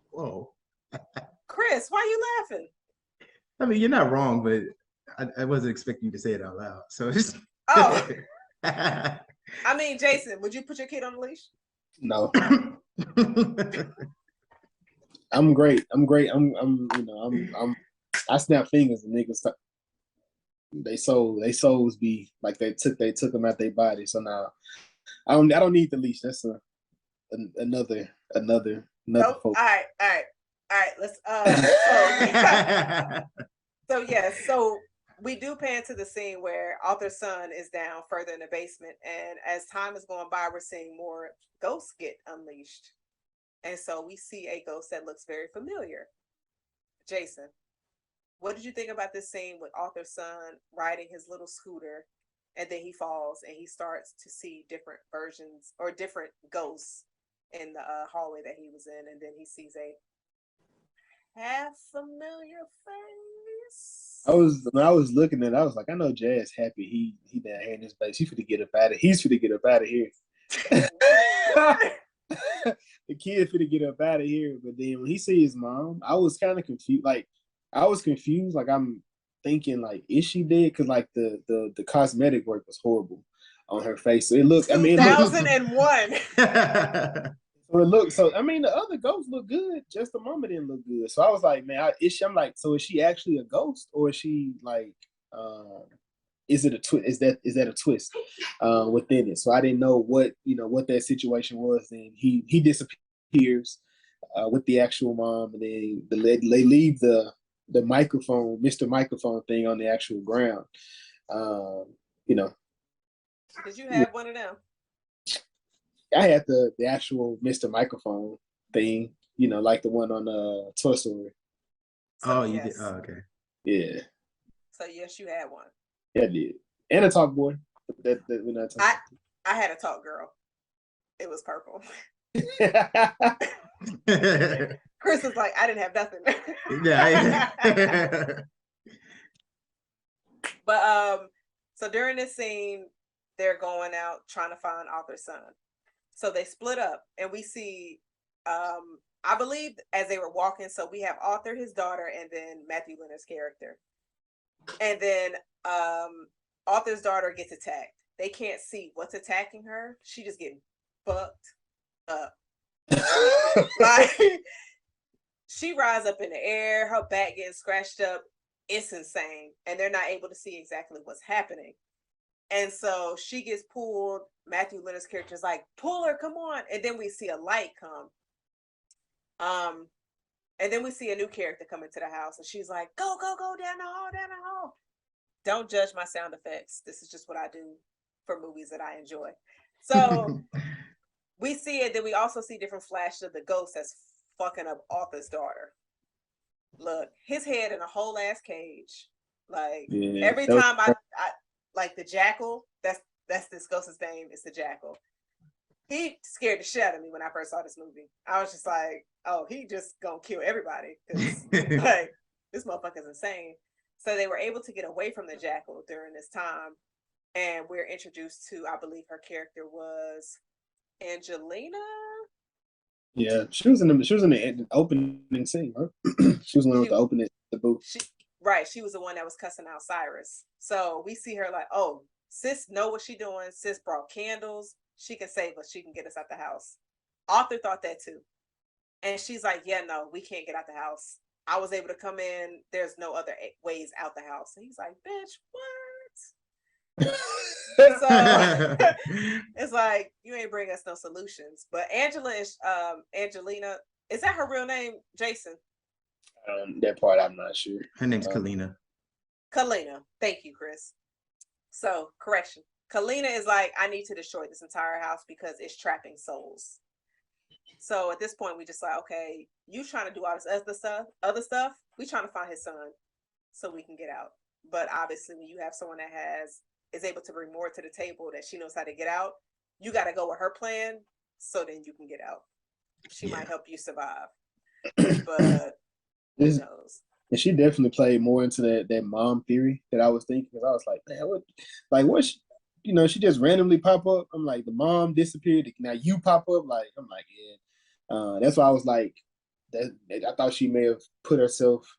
Whoa. Chris, why are you laughing? I mean, you're not wrong, but I wasn't expecting you to say it out loud. So just oh. I mean, Jason, would you put your kid on a leash? No. I'm great. I snap fingers and niggas stop. They souls be like they took them out their body. So now I don't need the leash. That's another nope. All right. Let's so we do pan to the scene where Arthur's son is down further in the basement, and as time is going by, we're seeing more ghosts get unleashed. And so we see a ghost that looks very familiar. Jason, what did you think about this scene with Arthur's son riding his little scooter, and then he falls and he starts to see different versions or different ghosts in the hallway that he was in, and then he sees a half familiar face? When I was looking at it, I was like, I know Jazz happy he down here in this place. He's finna get up out of here. the kid finna get up out of here. But then when he see his mom, I was kind of confused. Like I was confused. Like I'm thinking, like, is she dead? Because like the cosmetic work was horrible on her face. So it looked. I mean, it looked. 2001. So it looked. So I mean, the other ghosts look good. Just the mama didn't look good. So I was like, man, I'm like, so is she actually a ghost or is she like? Is it a twist? Is that a twist within it? So I didn't know what that situation was. And he disappears with the actual mom, and then they leave the microphone, Mr. Microphone thing on the actual ground. You know, Did you have one of them? I had the actual Mr. Microphone thing. Like the one on Toy Story. So, Oh, you yes. did. Oh, okay. Yeah, So yes, you had one. yeah, I did. And a talk boy. That we're not talking I had a talk girl. It was purple. about. Chris was like, I didn't have nothing. Yeah. But so during this scene, they're going out trying to find Arthur's son. So they split up, and we see, I believe, as they were walking. So we have Arthur, his daughter, and then Matthew Leonard's character. And then Arthur's daughter gets attacked. They can't see what's attacking her. She just getting fucked up. Like, she rises up in the air, her back getting scratched up. It's insane. And they're not able to see exactly what's happening. And so she gets pulled. Matthew Leonard's character is like, pull her, come on. And then we see a light come. And then we see a new character come into the house, and she's like, go, go, go down the hall, down the hall. Don't judge my sound effects. This is just what I do for movies that I enjoy. So we see it. Then we also see different flashes of the ghost that's fucking up Arthur's daughter. Look, his head in a whole ass cage. Like, Yeah, every time I like the jackal, that's this ghost's name, is the jackal. He scared the shit out of me when I first saw this movie. I was just like, oh, he just gonna kill everybody, because like, this motherfucker's insane. So they were able to get away from the jackal during this time, and we're introduced to, I believe her character was Angelina. Yeah, she was in the opening scene, right? She was the one with the opening the booth. She was the one that was cussing out Cyrus. So we see her like, oh, sis know what she doing. Sis brought candles. She can save us. She can get us out the house. Arthur thought that too. And she's like, yeah, no, we can't get out the house. I was able to come in. There's no other ways out the house. And he's like, bitch, what? So it's like, you ain't bring us no solutions. But Angelina, is that her real name, Jason? That part I'm not sure. Her name's Kalina. Kalina. Thank you, Chris. So, correction. Kalina is like, I need to destroy this entire house because it's trapping souls. So at this point, we just like, okay, you trying to do all this other stuff. We trying to find his son so we can get out. But obviously, when you have someone that is able to bring more to the table, that she knows how to get out, you got to go with her plan so then you can get out. She might help you survive, but who knows? And she definitely played more into that mom theory that I was thinking. Because I was like, man, what? She just randomly pop up. I'm like, the mom disappeared. Now you pop up. Like, I'm like, yeah. That's why I was like, I thought she may have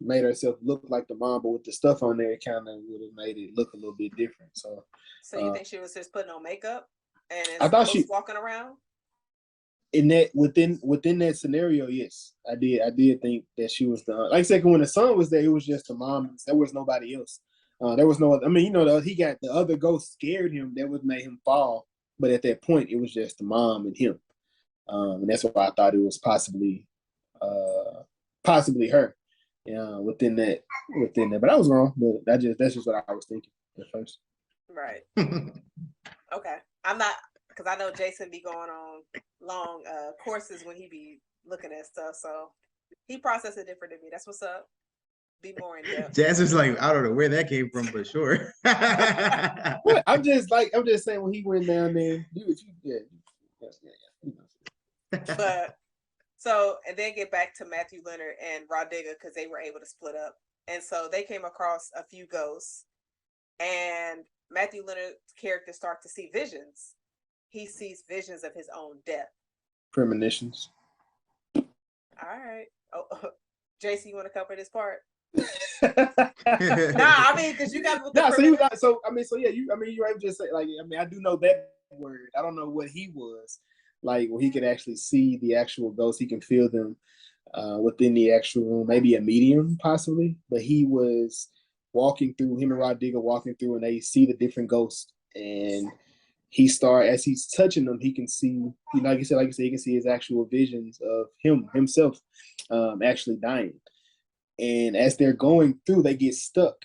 made herself look like the mom, but with the stuff on there, it kind of would have made it look a little bit different. So you think she was just putting on makeup and I thought she walking around? In that within that scenario, yes, I did think that she was the, like I said, when the son was there, it was just the mom. There was nobody else. There was no. I mean, he got the other ghost scared him. That would make him fall. But at that point, it was just the mom and him, and that's why I thought it was possibly her. Within that. But I was wrong. But that's just what I was thinking at first. Right. Okay. I'm not, because I know Jason be going on long courses when he be looking at stuff, so he processes it different than me. That's what's up. Be more in depth. Jasmine's like, I don't know where that came from, but sure. I'm just saying when he went down there, But so, and then get back to Matthew Leonard and Rodiga, because they were able to split up, and so they came across a few ghosts, and Matthew Leonard's character starts to see visions. He sees visions of his own death. Premonitions. All right. Oh, JC, you want to cover this part? I mean, because you got you right just say I do know that word. I don't know what he was like when he could actually see the actual ghosts. He can feel them within the actual room, maybe a medium possibly, but he was walking through, him and Rod Digger walking through, and they see the different ghosts, and as he's touching them, he can see, like you said, he can see his actual visions of himself actually dying. And as they're going through, they get stuck.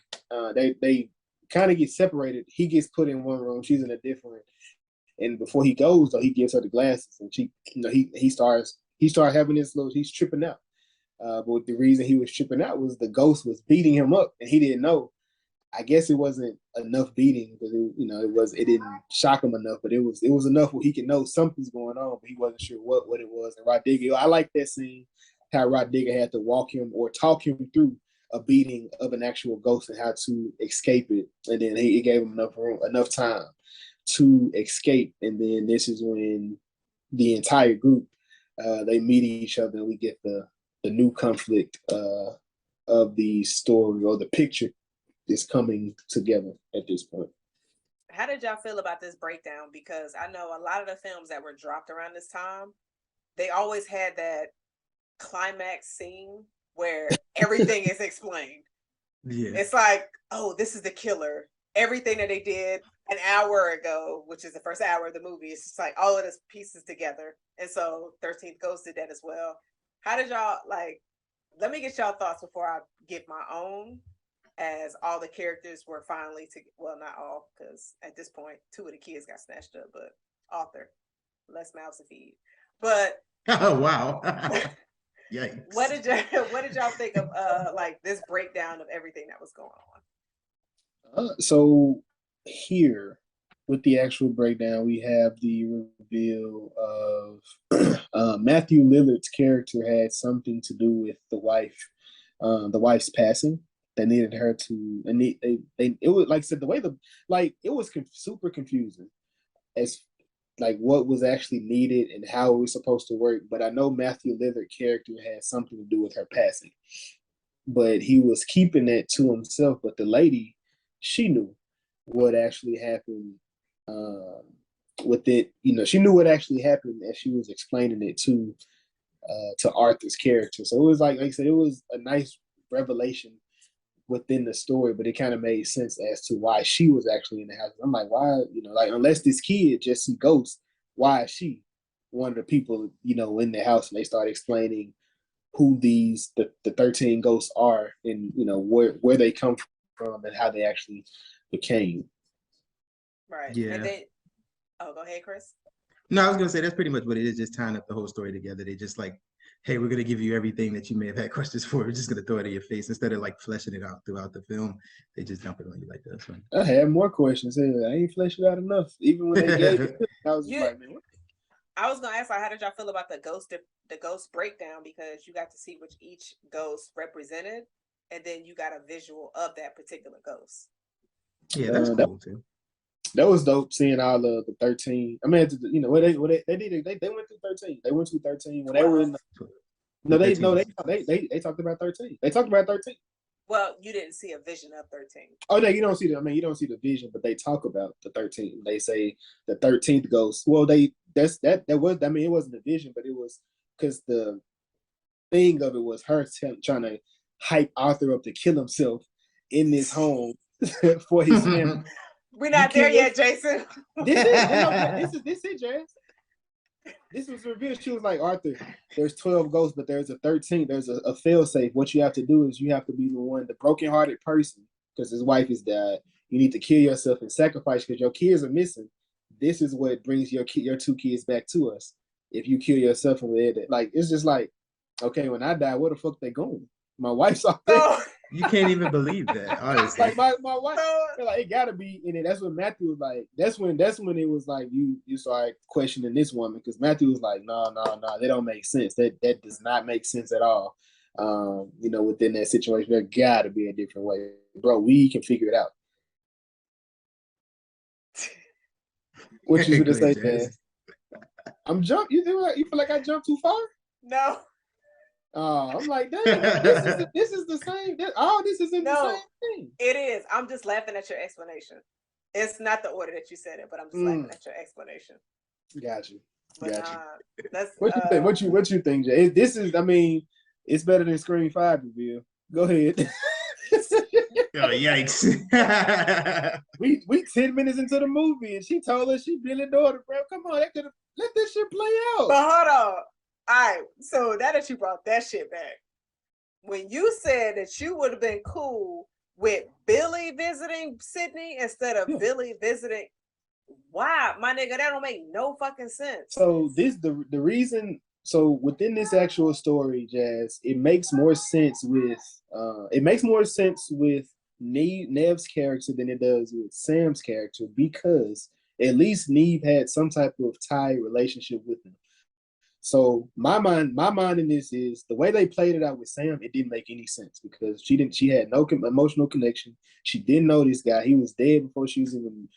They kind of get separated. He gets put in one room, she's in a different. And before he goes, though, he gives her the glasses, and he starts having this little. He's tripping out. But the reason he was tripping out was the ghost was beating him up, and he didn't know. I guess it wasn't enough beating because it didn't shock him enough, but it was enough where he could know something's going on, but he wasn't sure what it was. And Rod Digger, I like that scene, how Rod Digger had to walk him or talk him through a beating of an actual ghost and how to escape it, and then he gave him enough time to escape. And then this is when the entire group they meet each other, and we get the new conflict of the story, or the picture is coming together at this point. How did y'all feel about this breakdown? Because I know a lot of the films that were dropped around this time, they always had that climax scene where everything is explained. Yeah. It's like, oh, this is the killer. Everything that they did an hour ago, which is the first hour of the movie, it's just like all of this pieces together. And so 13th Ghost did that as well. How did y'all let me get y'all thoughts before I give my own, as all the characters were finally well, not all, because at this point 2 of the kids got snatched up, but Arthur, less mouths to feed. But oh wow. Yikes. What did y'all think of this breakdown of everything that was going on? So here with the actual breakdown, we have the reveal of Matthew Lillard's character had something to do with the wife's passing. They needed her to, and it was like I said, the way it was super confusing as what was actually needed and how it was supposed to work. But I know Matthew Lillard's character had something to do with her passing, but he was keeping that to himself. But the lady, she knew what actually happened with it. She knew what actually happened as she was explaining it to Arthur's character. So it was like I said, it was a nice revelation within the story, but it kind of made sense as to why she was actually in the house. I'm like, why, unless this kid just see ghosts, why is she one of the people, in the house? And they start explaining who the 13 ghosts are, and where they come from and how they actually became. Right. Yeah. And then, go ahead, Chris. No, I was gonna say that's pretty much what it is, just tying up the whole story together. They just hey, we're gonna give you everything that you may have had questions for. We're just gonna throw it in your face instead of fleshing it out throughout the film. They just dump it on you like that. So. I had more questions. I ain't fleshed it out enough. Even when they gave it, I was like, man. I was gonna ask, how did y'all feel about the ghost breakdown? Because you got to see which each ghost represented, and then you got a visual of that particular ghost. Yeah, that's cool too. That was dope, seeing all of the 13. I mean, what they did. They went through 13. They went through 13 when they were in. They talked about 13. They talked about 13. Well, you didn't see a vision of 13. Oh no, you don't see you don't see the vision, but they talk about the 13. They say the 13th ghost. Well, it wasn't a vision, but it was because the thing of it was her trying to hype Arthur up to kill himself in this home for his family. We're not there yet, Jason. This is Jazz. This was revealed. She was like, Arthur, there's 12 ghosts, but there's a 13th. There's a fail-safe. What you have to do is you have to be the broken-hearted person, because his wife is died. You need to kill yourself and sacrifice because your kids are missing. This is what brings your 2 kids back to us. If you kill yourself and it's just okay, when I die, where the fuck they going? My wife's off there. You can't even believe that, honestly. my wife, it gotta be, and that's when Matthew was like, that's when it was like you started questioning this woman, because Matthew was like, no, they don't make sense. That does not make sense at all. Within that situation, there gotta be a different way, bro. We can figure it out. What you gonna say, Jazz? I'm jump. You feel like I jumped too far? No. I'm like, damn, this is the same. This isn't the same thing. It is. I'm just laughing at your explanation. It's not the order that you said it, but I'm just laughing at your explanation. Got you. But that's what you think. What you think, Jay? This is. I mean, it's better than Scream 5 reveal. Go ahead. Oh, yikes. we 10 minutes into the movie and she told us she Billy daughter, bro. Come on, that could have let this shit play out. But hold on. All right. So now that you brought that shit back, when you said that you would have been cool with Billy visiting Sydney instead of Billy visiting, why, my nigga, that don't make no fucking sense. So this the reason. So within this actual story, Jazz, it makes more sense with Neve's character than it does with Sam's character, because at least Neve had some type of tie relationship with him. So my mind in this is the way they played it out with Sam. It didn't make any sense because she had no emotional connection. She didn't know this guy. He was dead before she was even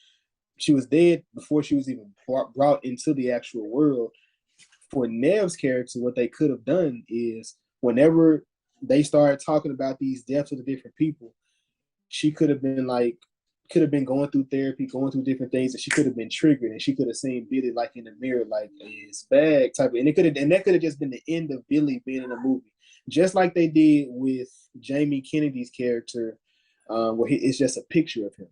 brought into the actual world. For Nev's character, what they could have done is whenever they started talking about these deaths of the different people, she could have been going through therapy, going through different things, and she could have been triggered, and she could have seen Billy like in the mirror, like his bag type of, and that could have just been the end of Billy being in the movie, just like they did with Jamie Kennedy's character, where it's just a picture of him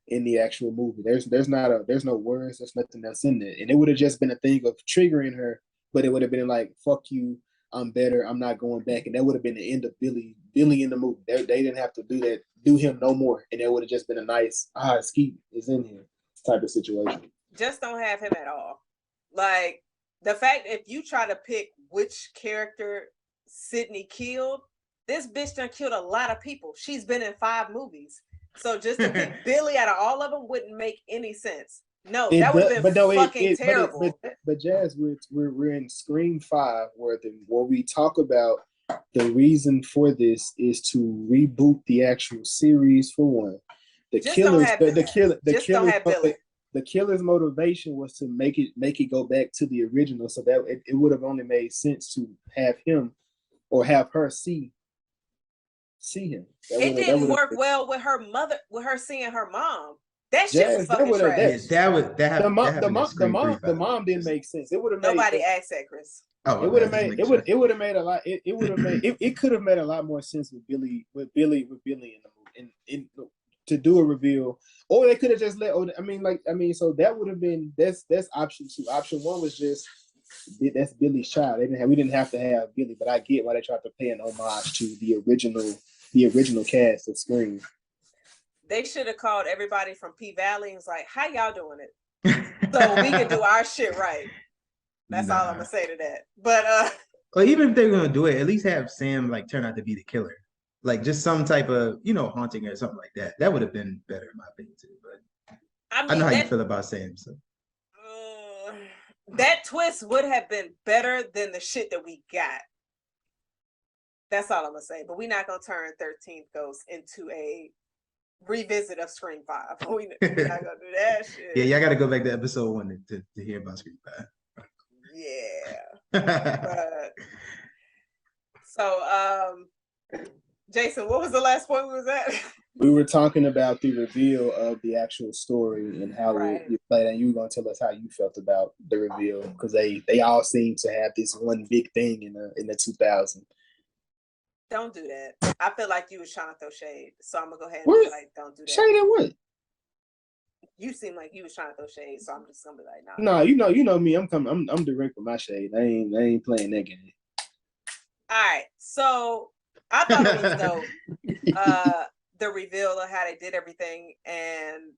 in the actual movie. There's no words, there's nothing else in there, and it would have just been a thing of triggering her, but it would have been like, fuck you, I'm better, I'm not going back, and that would have been the end of Billy in the movie. They didn't have to do him no more, and it would have just been a nice Skeet is in here type of situation. Just don't have him at all. Like the fact, if you try to pick which character Sydney killed, this bitch done killed a lot of people. She's been in 5 movies, so just to pick Billy out of all of them wouldn't make any sense. No, that would have been fucking terrible. But Jazz, we're in Scream 5 where we talk about the reason for this is to reboot the actual series for one. The killer's motivation was to make it go back to the original, so that it would have only made sense to have him or have her see him. It didn't work well with her mother, with her seeing her mom. That shit was fucking trash. The mom didn't make sense. It would have made nobody asked that, Chris. Oh, it would have made a lot. It could have made a lot more sense with Billy in the movie, and to do a reveal, or they could have just let. So that would have been that's option 2. Option 1 was just that's Billy's child. We didn't have to have Billy, but I get why they tried to pay an homage to the original cast of Scream. They should have called everybody from P Valley and was like, how y'all doing it? So we can do our shit right. That's all I'm gonna say to that. But or even if they're gonna do it, at least have Sam like turn out to be the killer. Like just some type of, haunting or something like that. That would have been better in my opinion too. But I know how you feel about Sam. So that twist would have been better than the shit that we got. That's all I'm gonna say. But we're not gonna turn 13th Ghost into a revisit of Scream 5. We're not gonna do that shit. Yeah, y'all gotta go back to episode 1 to hear about Scream 5. Yeah. So Jason, what was the last point we was at? We were talking about the reveal of the actual story and how you played, and you were gonna tell us how you felt about the reveal, because they all seem to have this one big thing in the 2000s. Don't do that. I feel like you was trying to throw shade, so I'm gonna go ahead and be like, don't do that. Shade at what? You seem like you was trying to throw shade, so I'm just gonna be like, nah. No, you know me. I'm direct with my shade. I ain't playing that game. All right, so I thought it was dope. The reveal of how they did everything and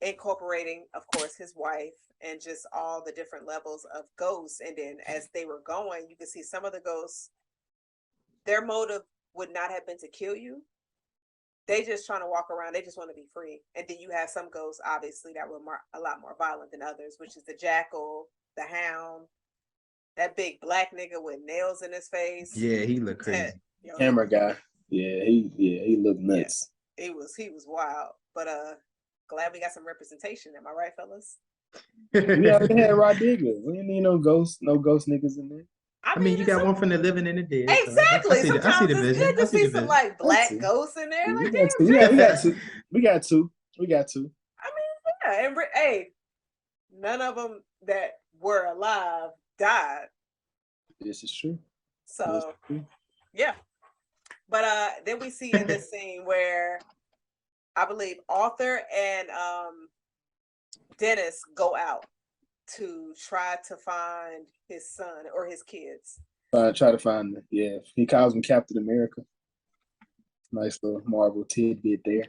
incorporating, of course, his wife and just all the different levels of ghosts. And then as they were going, you could see some of the ghosts, their motive would not have been to kill you. They just trying to walk around. They just want to be free. And then you have some ghosts, obviously, that were a lot more violent than others, which is the jackal, the hound, that big black nigga with nails in his face. Yeah, he looked crazy. Camera guy. Yeah, he looked nuts. Yeah, he was wild. But glad we got some representation. Am I right, fellas? We already had Rodriguez. We didn't need no ghost niggas in there. I I mean, mean, you it's got one from the living and the dead. So exactly. I see Sometimes the it's vision. good to I see see the some vision. like black see. ghosts in there. We Like, got damn, two. shit. We got two. We got two. We got two. I mean, yeah. And hey, none of them that were alive died. This is true. So This is true. yeah. But then we see in this scene where I believe Arthur and Dennis go out to try to find his son or his kids. Try to find them. Yeah, he calls him Captain America. Nice little Marvel tidbit there.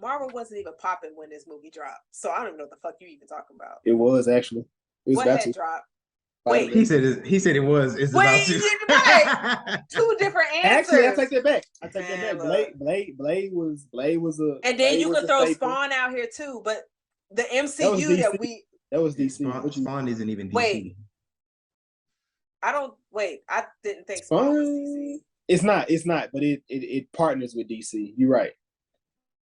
Marvel wasn't even popping when this movie dropped, so I don't even know what the fuck you even talking about. It was actually. It was What about had to. dropped? Wait. He said it was. It's about Wait, to. right. Two different answers. Actually, I take that back. I take Man, that back. Blade was a. And then Blade you was could a throw staple. Spawn out here too, but the That was MCU DC. that we That was DC. Spawn isn't even DC. Wait. I didn't think Spawn was DC. It's not, but it partners with DC. You're right.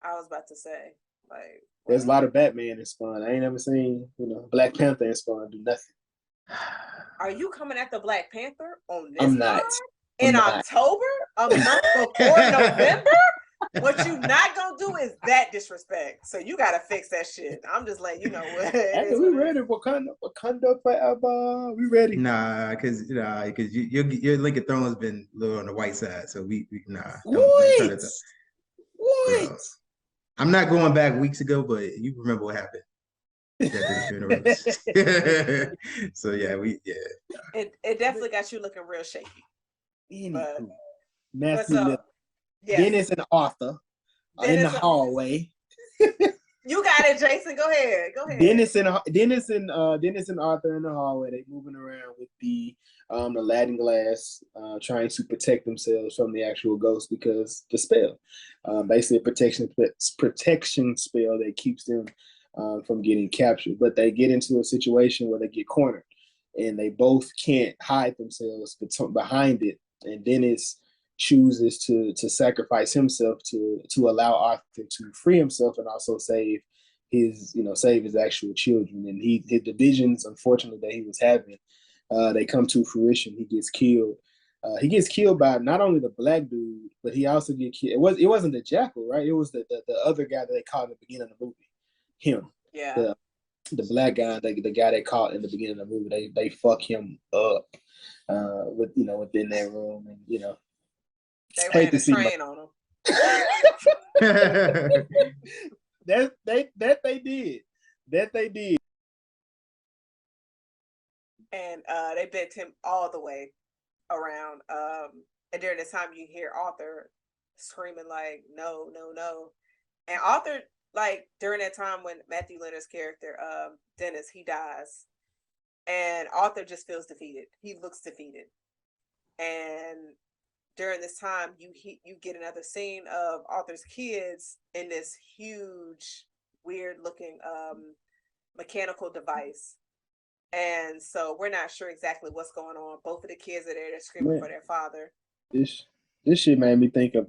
I was about to say, like, There's a lot of Batman in Spawn. I ain't never seen, Black Panther and Spawn do nothing. Are you coming at the Black Panther on this? I'm not. In October, a month before November? What you not gonna do is that disrespect. So you gotta fix that shit. I'm just letting you know what. We ready? Wakanda forever. We ready? Nah, because your Link of Thrones been a little on the white side, so we nah. What? I'm not going back weeks ago, but you remember what happened. So yeah, It definitely got you looking real shaky. Matthew, Dennis and Arthur are in the hallway. You got it, Jason. Go ahead. Dennis and Arthur in the hallway. They moving around with the Aladdin glass, trying to protect themselves from the actual ghost because the spell, basically a protection spell that keeps them from getting captured. But they get into a situation where they get cornered, and they both can't hide themselves behind it. And Dennis chooses to sacrifice himself to allow Arthur to free himself and also save his actual children. And the visions, unfortunately, that he was having, they come to fruition. He gets killed. He gets killed by not only the black dude, but he also gets killed. It wasn't the jackal, right? It was the other guy that they caught in the beginning of the movie. Him. Yeah. The black guy, the guy they caught in the beginning of the movie. They fuck him up within their room, and they ran a train on him. That they did. And they bent him all the way around. And during this time, you hear Arthur screaming like, "No, no, no!" And Arthur, like during that time when Matthew Leonard's character, Dennis, he dies, and Arthur just feels defeated. He looks defeated, and during this time, you get another scene of Arthur's kids in this huge, weird-looking mechanical device, and so we're not sure exactly what's going on. Both of the kids are there; they're screaming for their father. This shit made me think of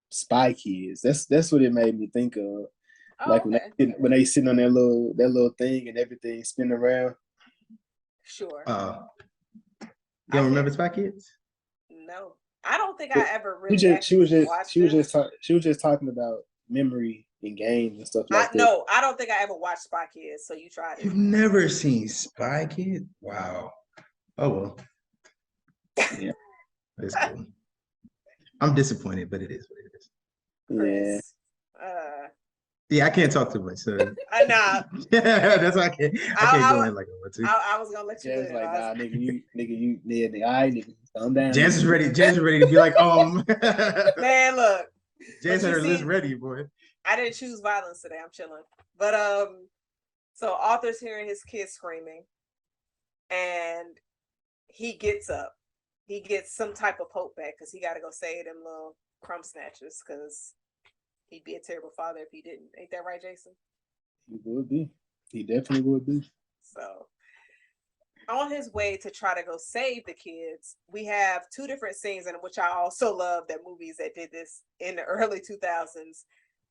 Spy Kids. That's what it made me think of. Oh, like when they sitting on that little thing and everything spinning around. Sure. You don't remember Spy Kids? No, I don't think I ever really. She was just talking about memory in games and stuff like that. No, I don't think I ever watched Spy Kids. So you tried it. You've never seen Spy Kids? Wow. Oh well. Yeah, it's cool. I'm disappointed, but it is what it is. Yeah, I can't talk too much. So nah. That's why I can't go in like I want to. I was gonna let you. Jazz like, nah, nigga, you, all right, nigga, calm down. Jazz is ready. Jazz is ready to be like, man, look. Jazz had her list ready, boy. I didn't choose violence today. I'm chilling. But so Arthur's hearing his kids screaming, and he gets up. He gets some type of hope back because he got to go save them little crumb snatchers because he'd be a terrible father if he didn't. Ain't that right, Jason? He would be. He definitely would be. So on his way to try to go save the kids, we have two different scenes, in which I also love that movies that did this in the early 2000s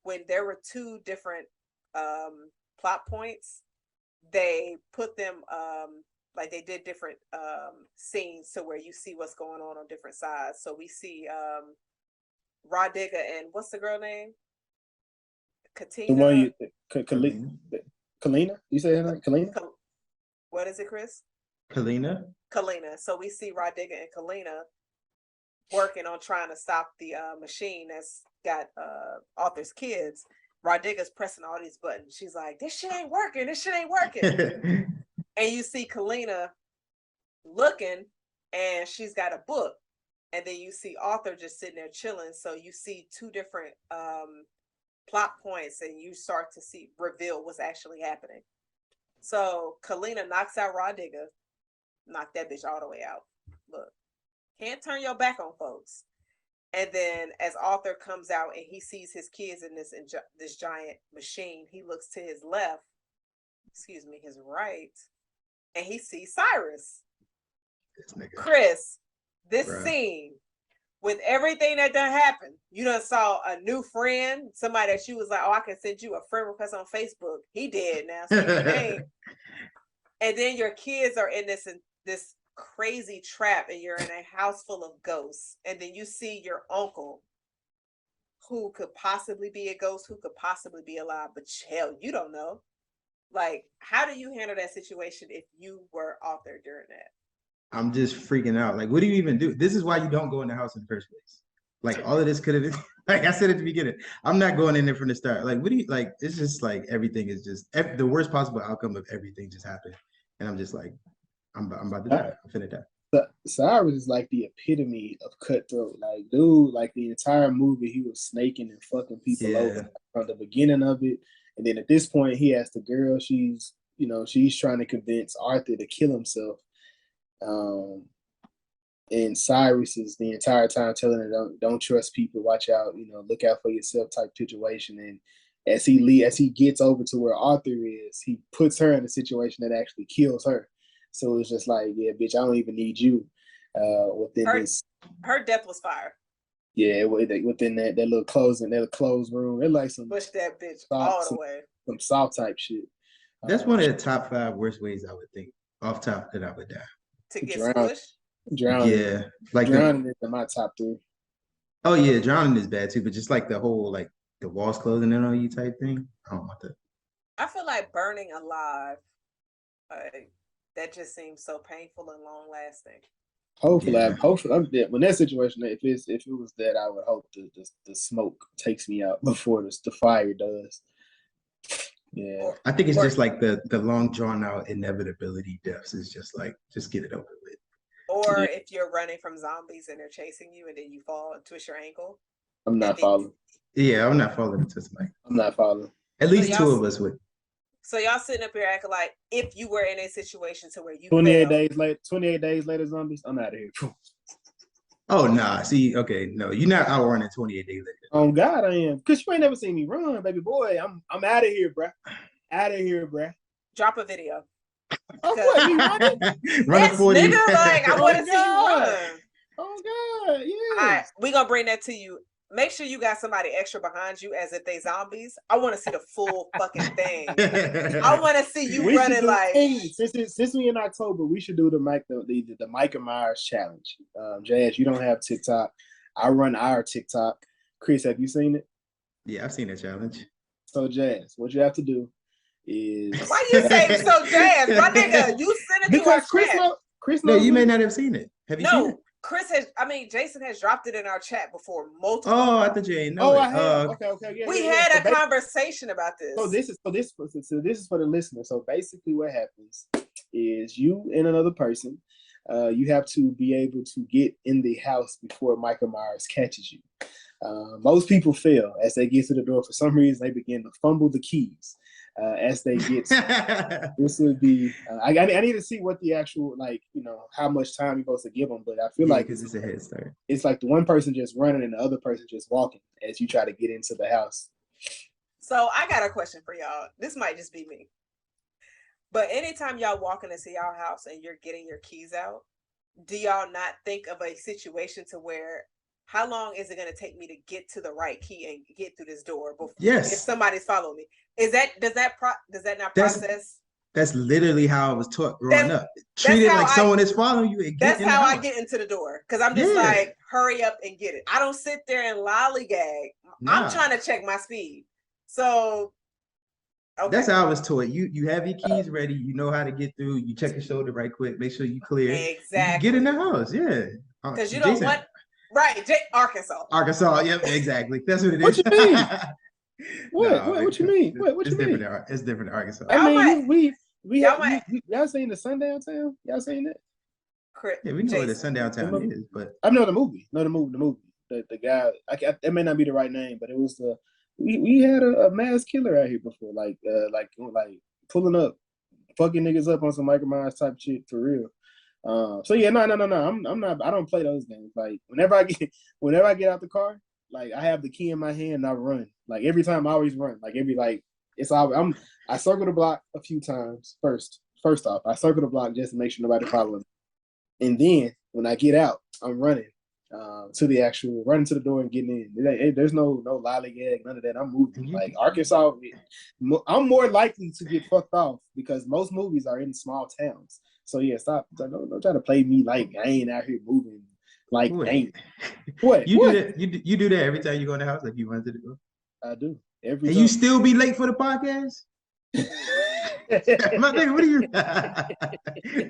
when there were two different plot points they put them like they did different scenes to where you see what's going on different sides. So we see Rodiga and what's the girl name? Katina. The one you, Kalina? You say her name? Kalina? What is it, Chris? Kalina. Kalina. So we see Rodiga and Kalina working on trying to stop the machine that's got Arthur's kids. Rodiga's pressing all these buttons. She's like, this shit ain't working. This shit ain't working. And you see Kalina looking, and she's got a book. And then you see Arthur just sitting there chilling. So you see two different plot points, and you start to see reveal what's actually happening. So Kalina knocks out Rodiga, knock that bitch all the way out. Look, can't turn your back on folks. And then as Arthur comes out and he sees his kids in this giant machine, he looks to his left, his right, and he sees Cyrus. Chris, this scene, with everything that done happened, you done saw a new friend, somebody that you was like, oh, I can send you a friend request on Facebook. He did now, so you ain't. And then your kids are in this crazy trap, and you're in a house full of ghosts. And then you see your uncle, who could possibly be a ghost, who could possibly be alive, but hell, you don't know. Like, how do you handle that situation if you were Arthur during that? I'm just freaking out. Like, what do you even do? This is why you don't go in the house in the first place. Like, all of this could have been, like I said at the beginning, I'm not going in there from the start. Like, what do you, like, it's just like, everything is just, the worst possible outcome of everything just happened. And I'm just like, I'm about to die. I'm finna die. But Cyrus is like the epitome of cutthroat. Like, dude, like the entire movie, he was snaking and fucking people over from the beginning of it. And then at this point, he has the girl, she's trying to convince Arthur to kill himself. And Cyrus is the entire time telling her, don't trust people, watch out, look out for yourself type situation. And as he gets over to where Arthur is, he puts her in a situation that actually kills her. So it's just like, yeah, bitch, I don't even need you. Her death was fire. Yeah, within that little closed room, it like some push that bitch all the way. Some soft type shit. That's one of the top 5 worst ways I would think off top that I would die. To get squished? Drowning. Yeah. Like drowning is in my top 3. Oh yeah, drowning is bad too, but just like the whole like the walls closing in on you type thing. I don't want that. I feel like burning alive, that just seems so painful and long lasting. Hopefully I'm dead. When that situation, if it was that, I would hope the smoke takes me out before the fire does. Yeah, I think it's just like the long drawn out inevitability deaths is just like, just get it over with. Or if you're running from zombies and they're chasing you and then you fall and twist your ankle. I'm not following. Yeah, I'm not following into somebody. I'm not following. At least 2 of us would. So y'all sitting up here acting like if you were in a situation to where you 28 days later, zombies, I'm out of here. Oh nah, see, okay, no, you're not outrunning 28 days later. Oh God, I am. Cause you ain't never seen me run, baby boy. I'm out of here, bruh. Out of here, bruh. Drop a video. Oh, what, you running? Run 40. Nigga, like, I want to see you run. Oh God, yeah. All right, we gonna bring that to you. Make sure you got somebody extra behind you as if they zombies. I want to see the full fucking thing. I want to see you running like. Since we in October, we should do the Micah Myers challenge. Jazz, you don't have TikTok. I run our TikTok. Chris, have you seen it? Yeah, I've seen that challenge. So Jazz, what you have to do is. Why you say so, Jazz? My nigga, you send it to our chat. Chris, no, you may not have seen it. Have you seen it? Jason has dropped it in our chat before multiple. Oh, I thought you ain't know. I have. Okay. Yeah, we had a conversation about this. So this is for the listener. So basically, what happens is you and another person, you have to be able to get in the house before Michael Myers catches you. Most people fail as they get to the door. For some reason, they begin to fumble the keys. As they get, this would be. I need to see what the actual how much time you're supposed to give them. But I feel like because it's a head start. It's like the one person just running and the other person just walking as you try to get into the house. So I got a question for y'all. This might just be me, but anytime y'all walk into y'all house and you're getting your keys out, do y'all not think of a situation to where? How long is it going to take me to get to the right key and get through this door before if somebody's following me? Does that not process? That's literally how I was taught growing up. Treat it how like someone is following you and get That's in the how I house. get into the door. Because I'm just Yeah. like, hurry up and get it. I don't sit there and lollygag. Nah. I'm trying to check my speed. So okay. That's how I was taught. You have your keys ready. You know how to get through. You check your shoulder right quick. Make sure you clear. Exactly. Get in the house. Yeah. Because you don't want. Right, Arkansas. Arkansas. Yep. Exactly. That's what it is. What you mean? Nah, what you mean? What you mean? It's different in Arkansas. I mean, y'all y'all seen the Sundown Town? Y'all seen that? Yeah, we know what the Sundown Town is, but I know the movie. The movie. The guy. That may not be the right name, but it was the. We had a mass killer out here before, like pulling up, fucking niggas up on some Michael Myers type shit for real. So yeah, no. I'm not. I don't play those games. Like whenever I get out the car, like I have the key in my hand and I run. Like every time I always run. Like it's all. I circle the block a few times first. First off, I circle the block just to make sure nobody follows me. And then when I get out, I'm running running to the door and getting in. There's no lollygag, none of that. I'm moving. Like Arkansas, I'm more likely to get fucked off because most movies are in small towns. So yeah, stop. Don't try to play me like I ain't out here moving. Like ain't. What? You do that? You do that every time you go in the house? Like you run to the door? I do. Every and time. You still be late for the podcast? My nigga, what are you?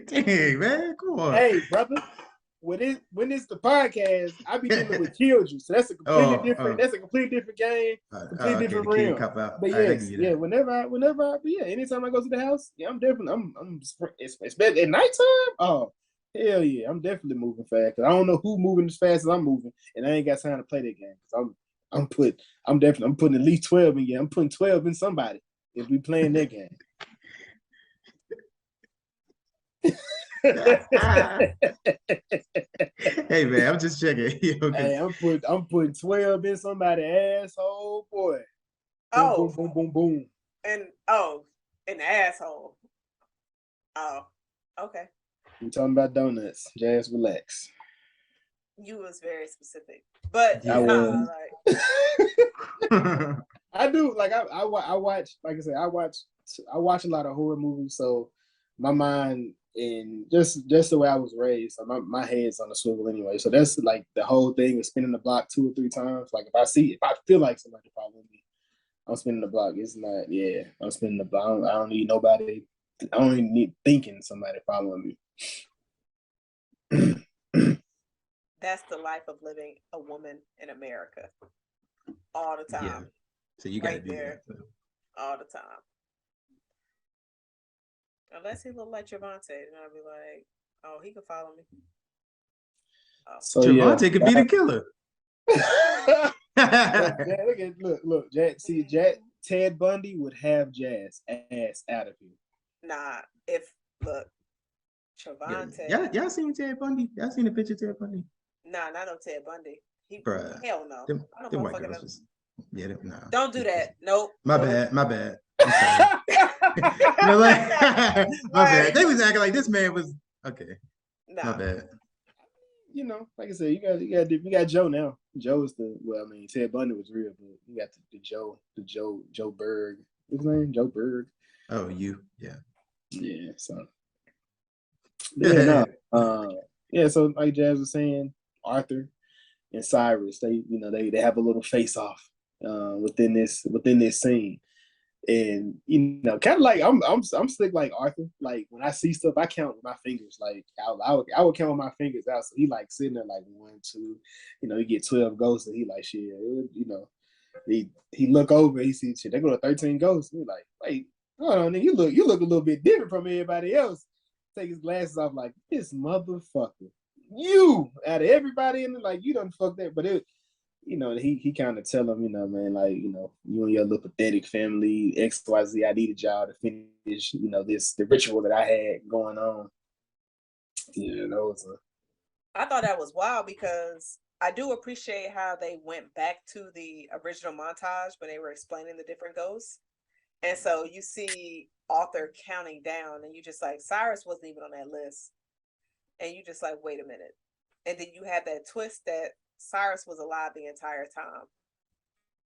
Dang, man, come on. Hey, brother. When it's the podcast, I be dealing with children, so that's a completely different. That's a completely different game, completely different realm. But yes, yeah. Whenever anytime I go to the house, yeah, I'm especially at nighttime. Oh, hell yeah, I'm definitely moving fast. Cause I don't know who moving as fast as I'm moving, and I ain't got time to play that game. Cause I'm putting at least 12 in. Yeah, I'm putting 12 in somebody if we playing that game. Hey man, I'm just checking. Okay. Hey, I'm putting 12 in somebody's asshole, boy. Oh, boom, boom, boom, boom. And in the asshole. Oh, okay. We talking about donuts. Jazz, relax. You was very specific, but I was. Like... I do like I watch, like I said, I watch a lot of horror movies, so my mind. And just the way I was raised, so my head's on the swivel anyway. So that's like the whole thing of spinning the block 2 or 3 times. Like if I feel like somebody following me, I'm spinning the block. It's not, yeah, I'm spinning the block. I don't need nobody. I don't even need thinking somebody following me. That's the life of living a woman in America all the time. Yeah. So you gotta do that. All the time. Unless he look like Javante, and I'll be like, oh, he could follow me. Oh. So Javante could be the killer. Look, Ted Bundy would have Jazz ass out of here. Nah, Javante. Yeah, y'all seen Ted Bundy? Y'all seen the picture of Ted Bundy? Nah, not no Ted Bundy. Bruh. Hell no. Them white girls just, nah. Don't do that. Nope. My bad. I'm sorry. My bad. They was acting like this man was okay. Nah. My bad. You know, like I said, you got Joe now. Joe is Ted Bundy was real, but you got the Joe Berg. What's his name? Joe Berg. Oh, yeah. Yeah. So. Yeah. So like Jazz was saying, Arthur and Cyrus, they have a little face off within this scene. And kind of like I'm slick like Arthur. Like when I see stuff, I count with my fingers. Like I would count with my fingers out. So he like sitting there like 1, 2. He get 12 ghosts, and he like shit. He look over, he see shit. They go to 13 ghosts. He like, wait, hold on, you look a little bit different from everybody else. Take his glasses off, like this motherfucker. You out of everybody in the, like you done fucked that, but it. He kind of tell him, man, like, you and your little pathetic family, XYZ, I needed y'all to finish, the ritual that I had going on. I thought that was wild because I do appreciate how they went back to the original montage when they were explaining the different ghosts. And so you see Arthur counting down and you just like, Cyrus wasn't even on that list. And you just like, wait a minute. And then you have that twist that Cyrus was alive the entire time.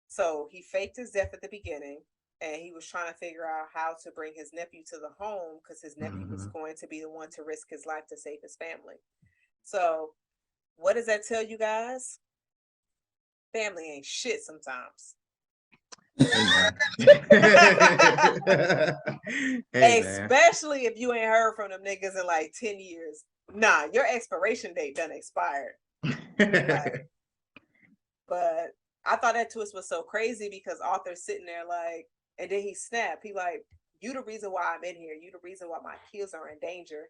So he faked his death at the beginning. and he was trying to figure out how to bring his nephew to the home because his nephew was going to be the one to risk his life to save his family. So, what does that tell you guys? Family ain't shit sometimes. Hey, especially if you ain't heard from them niggas in like 10 years. Nah, your expiration date done expired. Like, but I thought that twist was so crazy because Arthur's sitting there like, and then he snapped. He like, you the reason why I'm in here. You the reason why my kids are in danger.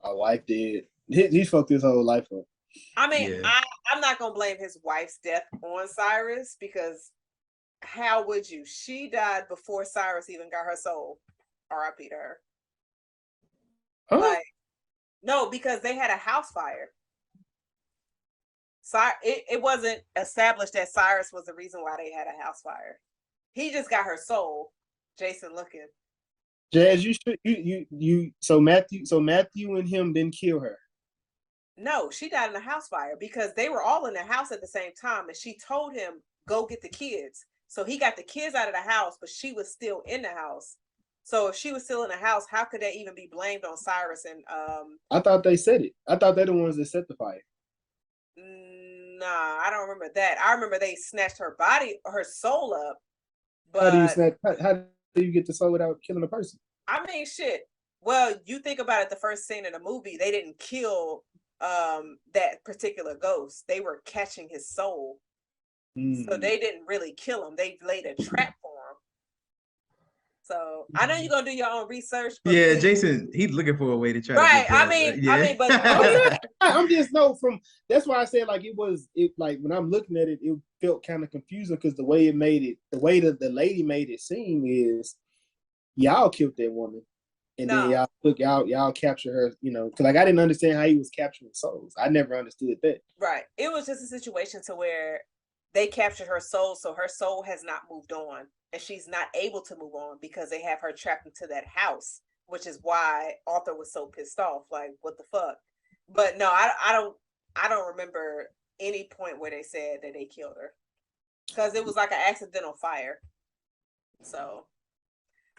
My wife did. He fucked his whole life up. I mean, I'm not gonna blame his wife's death on Cyrus because how would you? She died before Cyrus even got her soul. R.I.P. to her. Huh? Like, no, because they had a house fire. It wasn't established that Cyrus was the reason why they had a house fire. He just got her soul. Jason looking. Jazz, you should so Matthew and him didn't kill her. No, she died in a house fire because they were all in the house at the same time, and she told him go get the kids. So he got the kids out of the house, but she was still in the house. So if she was still in the house, how could that even be blamed on Cyrus and I thought they said it. I thought they're the ones that set the fire. Nah, I don't remember that. I remember they snatched her body, her soul up. But how do you get the soul without killing a person? I mean, shit. Well, you think about it, the first scene in the movie, they didn't kill that particular ghost. They were catching his soul. So they didn't really kill him. They laid a trap for him. So I know you're gonna do your own research. But yeah, Jason, he's looking for a way to try. Right. To I mean, but I'm just from. That's why I said like like when I'm looking at it, it felt kind of confusing because the way that the lady made it seem is y'all killed that woman, and then y'all capture her. You know, because like I didn't understand how he was capturing souls. I never understood that. Right. It was just a situation to where they captured her soul, so her soul has not moved on. And she's not able to move on because they have her trapped into that house, which is why Arthur was so pissed off. Like, what the fuck? But no, I don't remember any point where they said that they killed her because it was like an accidental fire. So,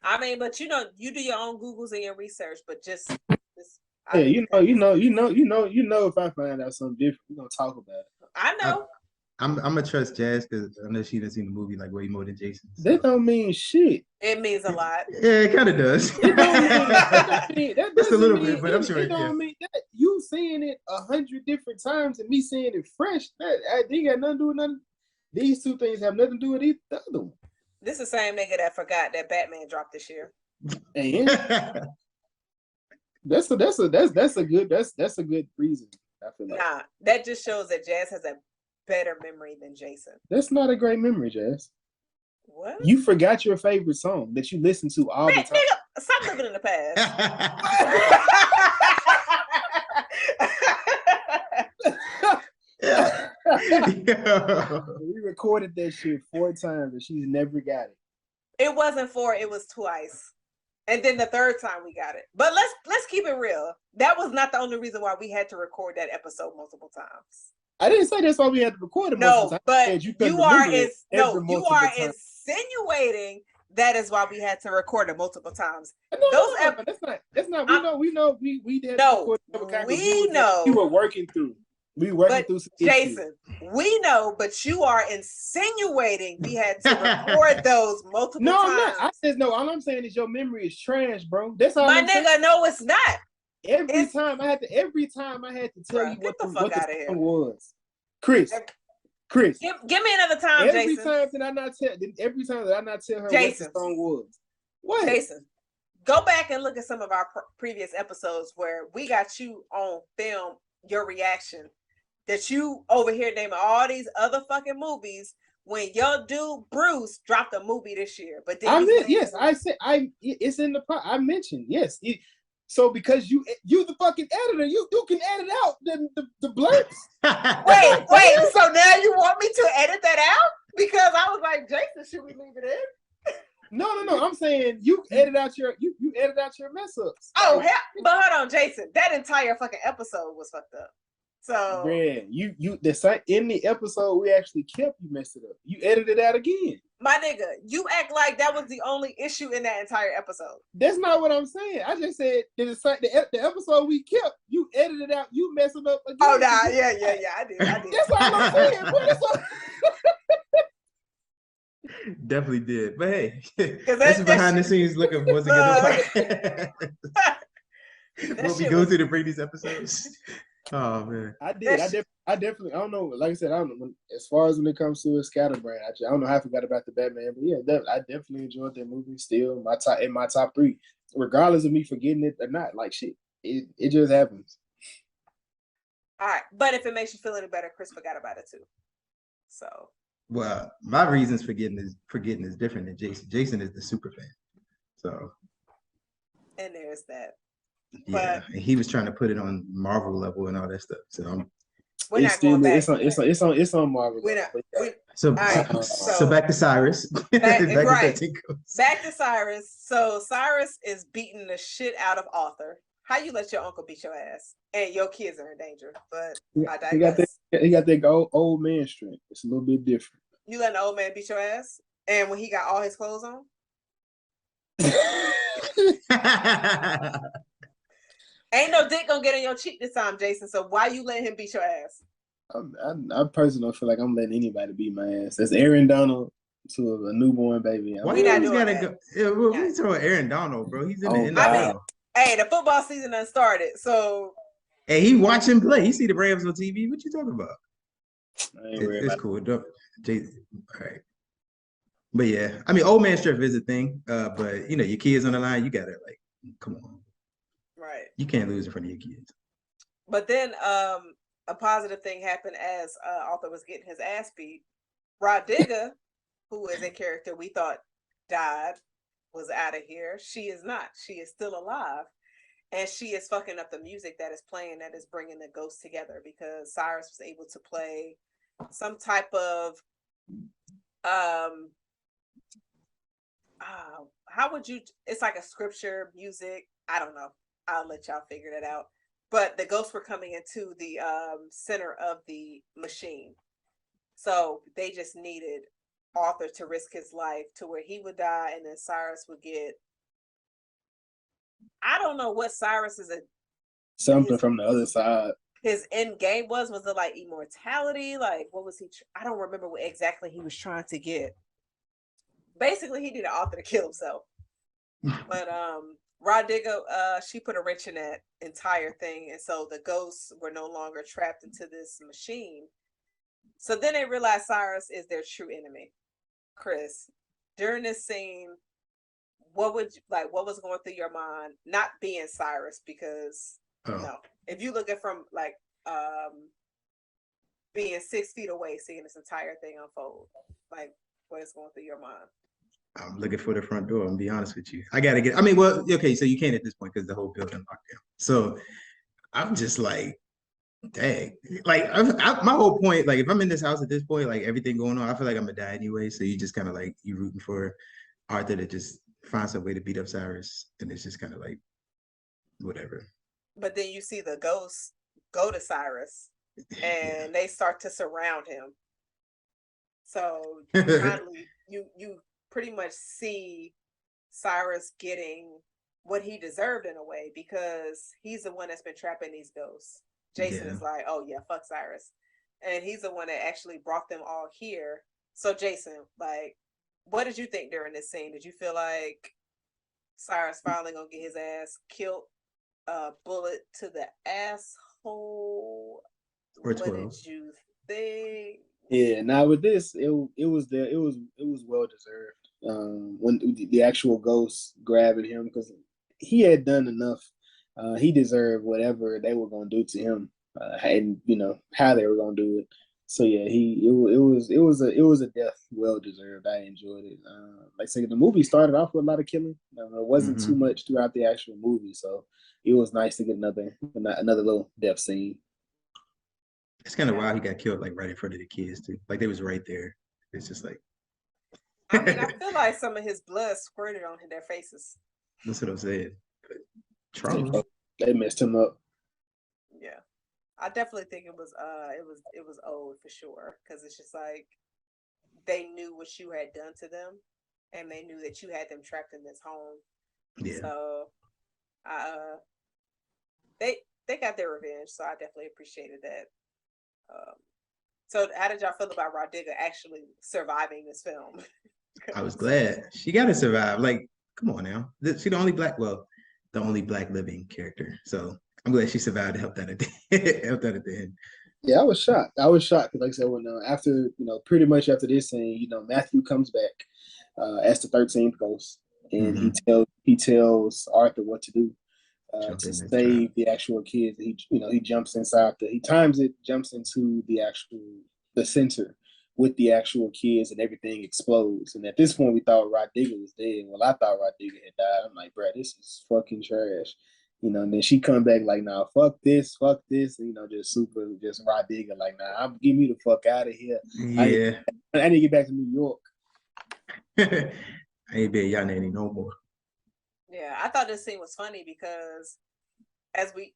I mean, but you know, you do your own Googles and your research, but just yeah, you know, if I find out something different, we're gonna talk about it. I know. I'm gonna trust Jazz because I know she didn't see the movie like way more than Jason. So. That don't mean shit. It means a lot. Yeah, it kind of does. It don't mean that just a little mean, bit, but I'm sure it don't mean that you seeing it 100 different times and me seeing it fresh. That they got nothing to do with nothing. These two things have nothing to do with the other one. This is the same nigga that forgot that Batman dropped this year. And that's a good reason. I feel like. Nah, that just shows that Jazz has a better memory than Jason. That's not a great memory, Jazz. What? You forgot your favorite song that you listen to all the time. Nigga, stop living in the past. We recorded that shit 4 times and she's never got it. It wasn't 4, it was twice. And then the third time we got it. But let's keep it real. That was not the only reason why we had to record that episode multiple times. I didn't say that's why we had to record it. No, but you are insinuating that is why we had to record it multiple times. No, that's not. We know. We did. No, we know. We were working through. Jason, we know, but you are insinuating we had to record those multiple times. No, I'm not. I said no. All I'm saying is your memory is trash, bro. That's all. My nigga, no, it's not. Every time I had to tell you what the song was. Chris, give me another time, every Jason. Time that I not tell her Jason, what the song was. What? Jason, go back and look at some of our previous episodes where we got you on film, your reaction, that you over here naming all these other fucking movies when your dude Bruce dropped a movie this year. But then it's in the I mentioned, yes. So because you the fucking editor, you can edit out the blurbs. Wait. So now you want me to edit that out? Because I was like, Jason, should we leave it in? No. I'm saying you edit out your mess ups. Oh, but hold on, Jason. That entire fucking episode was fucked up. So Man, you in the episode we actually kept, you messed it up. You edited it out again. my nigga, you act like that was the only issue in that entire episode. That's not what I'm saying. I just said the episode we kept, you edited out, you messed it up again. Oh nah, yeah, I did. That's all I'm saying, bro. That's all. Definitely did. But hey, that that's behind the scenes looking for us to get what we go through to bring these episodes. Oh man, I did. I definitely. I don't know. Like I said, I don't know. As far as when it comes to a Scatterbrain, I don't know how I forgot about the Batman, but yeah, I definitely enjoyed that movie. Still, in my top 3, regardless of me forgetting it or not. Like shit, it just happens. All right, but if it makes you feel any better, Chris forgot about it too. So. Well, my reasons for forgetting is different than Jason. Jason is the super fan, so. And there's that. Yeah, and he was trying to put it on Marvel level and all that stuff. So we're not going back. It's on Marvel. So back to Cyrus. Back to Cyrus. So Cyrus is beating the shit out of Arthur. How you let your uncle beat your ass? And your kids are in danger. But I digress. He got that old man strength. It's a little bit different. You letting the old man beat your ass? And when he got all his clothes on? Ain't no dick gonna get in your cheek this time, Jason. So why you letting him beat your ass? I personally don't feel like I'm letting anybody beat my ass. That's Aaron Donald to a newborn baby. Why you gotta go? Yeah, we talking Aaron Donald, bro. He's in the aisle. Hey, the football season done started, so. Hey, he watch him play. He see the Rams on TV. What you talking about? It's cool. Jason. All right. But yeah, I mean, old man strength is a thing. But you know, your kids on the line, you gotta come on. Right. You can't lose in front of your kids. But then a positive thing happened as Arthur was getting his ass beat. Rod Digger, who is a character we thought died, was out of here. She is not. She is still alive. And she is fucking up the music that is playing, that is bringing the ghosts together, because Cyrus was able to play some type of how would you, it's like a scripture music. I don't know. I'll let y'all figure that out. But the ghosts were coming into the center of the machine. So they just needed Arthur to risk his life to where he would die, and then Cyrus would get, I don't know what Cyrus is something from the other side. His end game was it like immortality? Like what was he? I don't remember what exactly he was trying to get. Basically, he needed Arthur to kill himself. But Rod Digger, she put a wrench in that entire thing, and so the ghosts were no longer trapped into this machine. So then they realized Cyrus is their true enemy. Chris, during this scene, what was going through your mind? Not being Cyrus, because no, if you look at from being 6 feet away, seeing this entire thing unfold, like what is going through your mind? I'm looking for the front door. I'm be honest with you. I gotta get. I mean, well, okay, so you can't at this point because the whole building locked down. So I'm just like, dang. Like my whole point, like if I'm in this house at this point, like everything going on, I feel like I'm gonna die anyway. So you just kind of like you rooting for Arthur to just find some way to beat up Cyrus, and it's just kind of like whatever. But then you see the ghosts go to Cyrus, and they start to surround him. So finally, you pretty much see Cyrus getting what he deserved in a way, because he's the one that's been trapping these ghosts. Jason is like, oh yeah, fuck Cyrus. And he's the one that actually brought them all here. So Jason, like, what did you think during this scene? Did you feel like Cyrus finally gonna get his ass killed? Bullet to the asshole. What did you think? Yeah, now with this, it was well deserved. When the actual ghost grabbing him, because he had done enough. He deserved whatever they were gonna do to him, and you know how they were gonna do it. So yeah, it was a death well deserved. I enjoyed it. Like I said, the movie started off with a lot of killing. It wasn't too much throughout the actual movie, so it was nice to get another little death scene. It's kind of wild he got killed like right in front of the kids too. Like they was right there. It's just like. I mean, I feel like some of his blood squirted on their faces. That's what I'm saying. But trauma. They messed him up. Yeah. I definitely think it was old for sure because it's just like they knew what you had done to them, and they knew that you had them trapped in this home. Yeah. So, uh, they got their revenge. So I definitely appreciated that. Um, so how did y'all feel about Rodiga actually surviving this film? I was glad she got to survive. Like, come on now, she the only the only black living character. So I'm glad she survived to help that at help that at the end. Yeah, I was shocked. I was shocked because, like I said, when after pretty much after this scene, Matthew comes back as the 13th ghost, and he tells Arthur what to do to save the actual kids. He jumps inside jumps into the center with the actual kids, and everything explodes. And at this point, we thought Rodiga was dead. Well, I thought Rodiga had died. I'm like, bro, this is fucking trash. And then she come back like, nah, fuck this, and, just Rodiga, like, nah, I'm get me the fuck out of here. Yeah. I need to get back to New York. I ain't been y'all nanny no more. Yeah, I thought this scene was funny because as we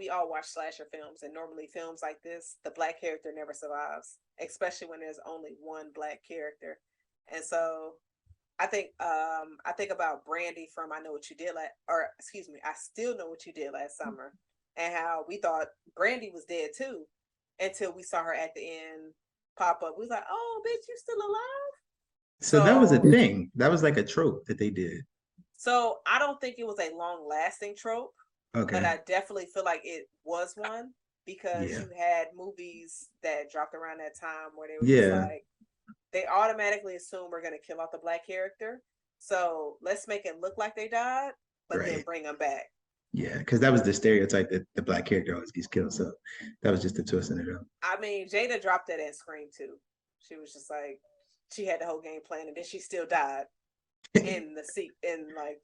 all watch slasher films, and normally films like this, the black character never survives, especially when there's only one black character. And so I think about Brandy from I Still Know What You Did Last Summer, and how we thought Brandy was dead too until we saw her at the end pop up. We was like, oh bitch, you still alive? So that was a thing. That was like a trope that they did. So I don't think it was a long lasting trope. Okay. But I definitely feel like it was one because you had movies that dropped around that time where they were just like, they automatically assume we're going to kill off the black character. So let's make it look like they died, but then bring them back. Yeah, because that was the stereotype that the black character always gets killed. So that was just a twist in it up. I mean, Jada dropped that in Scream too. She was just like, she had the whole game plan, and then she still died in the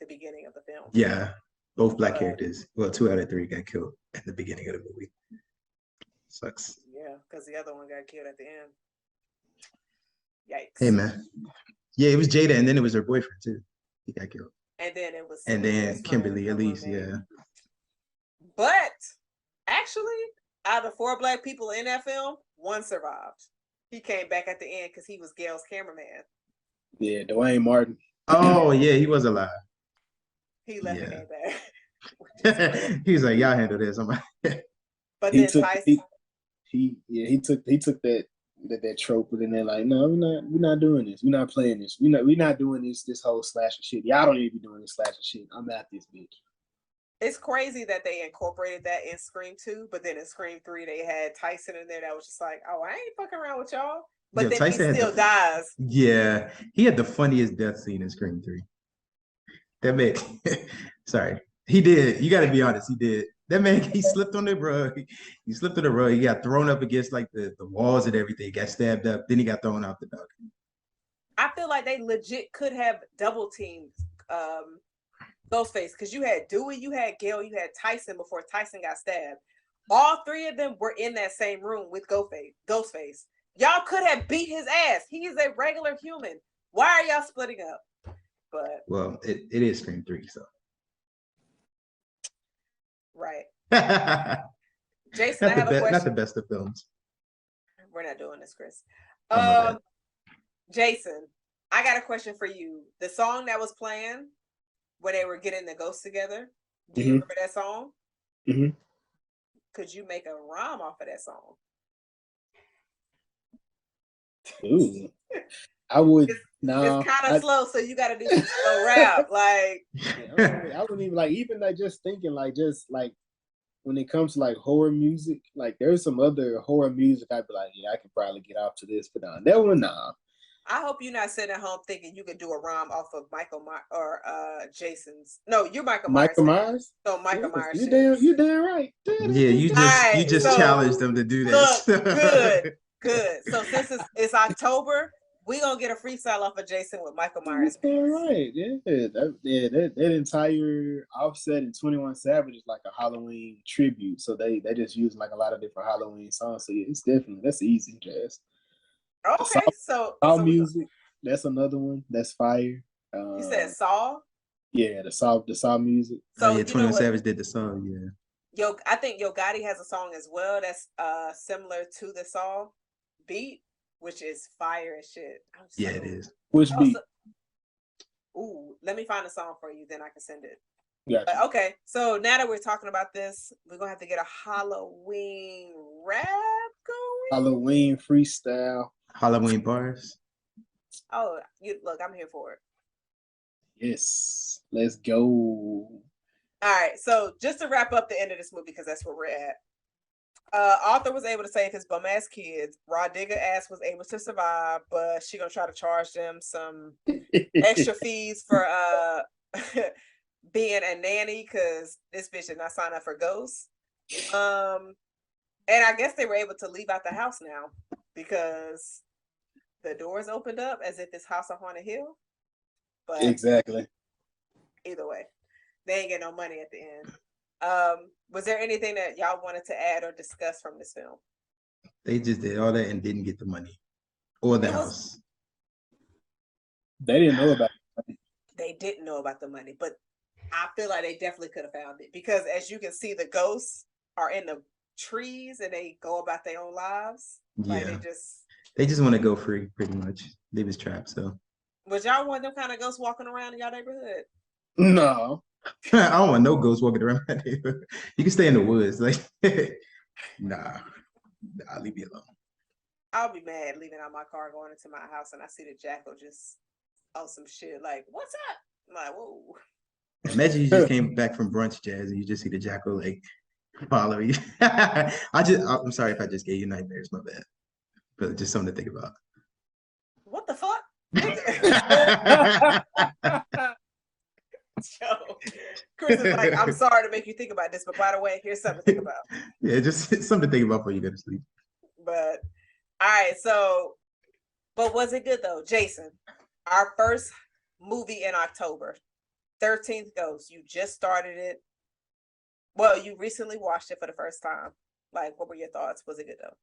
beginning of the film. Yeah. Both black characters, well, 2 out of 3 got killed at the beginning of the movie. Sucks. Yeah, because the other one got killed at the end. Yikes. Hey, man. Yeah, it was Jada, and then it was her boyfriend, too. He got killed. And then it was... And then Kimberly, Elise, But, actually, out of 4 black people in that film, 1 survived. He came back at the end because he was Gail's cameraman. Yeah, Dwayne Martin. Oh, yeah, he was alive. He left and came back. He was like, y'all handle this. But then Tyson, he took that trope, and they're like, no, we're not doing this. We're not playing this. We're not doing this whole slasher shit. Y'all don't need to be doing this slasher shit. I'm at this bitch. It's crazy that they incorporated that in Scream 2, but then in Scream 3 they had Tyson in there that was just like, oh, I ain't fucking around with y'all. But then Tyson he still dies. Yeah, he had the funniest death scene in Scream 3. That man, sorry, he did. You got to be honest, he did. That man, he slipped on the rug. He slipped on the rug. He got thrown up against like the walls and everything. He got stabbed up. Then he got thrown out the balcony. I feel like they legit could have double teamed Ghostface, because you had Dewey, you had Gail, you had Tyson before Tyson got stabbed. All 3 of them were in that same room with Ghostface. Y'all could have beat his ass. He is a regular human. Why are y'all splitting up? But it is Scream 3, so right. Jason, I have a question. Not the best of films. We're not doing this, Chris. Oh, Jason, I got a question for you. The song that was playing when they were getting the ghosts together, do you remember that song? Mm-hmm. Could you make a rhyme off of that song? Ooh, I would. It's kind of slow, so you got to do some slow rap. Like, I wouldn't even just thinking when it comes to like horror music, like there's some other horror music I'd be like, yeah, I could probably get off to this, but that one, nah. I hope you're not sitting at home thinking you could do a rhyme off of Michael Myers or Jason's. No, you're Michael Myers. Michael Myers. So Michael Myers. You damn right. Yeah, you just challenged them to do this. Look, good. So since it's October, we gonna get a freestyle off of Jason with Michael Myers. All right, that entire Offset and 21 Savage is like a Halloween tribute. So they just use like a lot of different Halloween songs. So yeah, that's easy, Jazz. Okay, so music. That's another one. That's fire. You said Saw? Yeah, the Saw music. So 21 Savage did the song. Yeah. I think Yo Gotti has a song as well that's similar to the song beat, which is fire as shit. Yeah, it is. Which beat? Ooh, let me find a song for you, then I can send it. Gotcha. Okay, so now that we're talking about this, we're gonna have to get a Halloween rap going. Halloween freestyle. Halloween bars. Oh, look, I'm here for it. Yes, let's go. All right, so just to wrap up the end of this movie, because that's where we're at. Arthur was able to save his bum ass kids. Raw Digger ass was able to survive, but she gonna try to charge them some extra fees for being a nanny because this bitch did not sign up for ghosts. And I guess they were able to leave out the house now because the doors opened up as if it's House of Haunted Hill. But exactly. Either way, they ain't get no money at the end. Was there anything that y'all wanted to add or discuss from this film? They just did all that and didn't get the money or the house. They didn't know about it. They didn't know about the money, but I feel like they definitely could have found it because as you can see, the ghosts are in the trees and they go about their own lives. Yeah. Like they just want to go free, pretty much. They was trapped, so. Would y'all want them kind of ghosts walking around in y'all neighborhood? No. I don't want no ghosts walking around my neighborhood. You can stay in the woods. Like, nah, leave me alone. I'll be mad leaving out my car, going into my house, and I see the jackal just on some shit. Like, what's up? I'm like, whoa. Imagine you just came back from brunch, Jazz, and you just see the jackal like follow you. I'm sorry if I just gave you nightmares. My bad, but just something to think about. What the fuck? Yo, Chris is like, I'm sorry to make you think about this, but by the way, here's something to think about. Yeah, just something to think about before you go to sleep. But all right, but was it good though, Jason? Our first movie in October, 13th Ghost. You just started it. Well, you recently watched it for the first time. Like, what were your thoughts? Was it good though?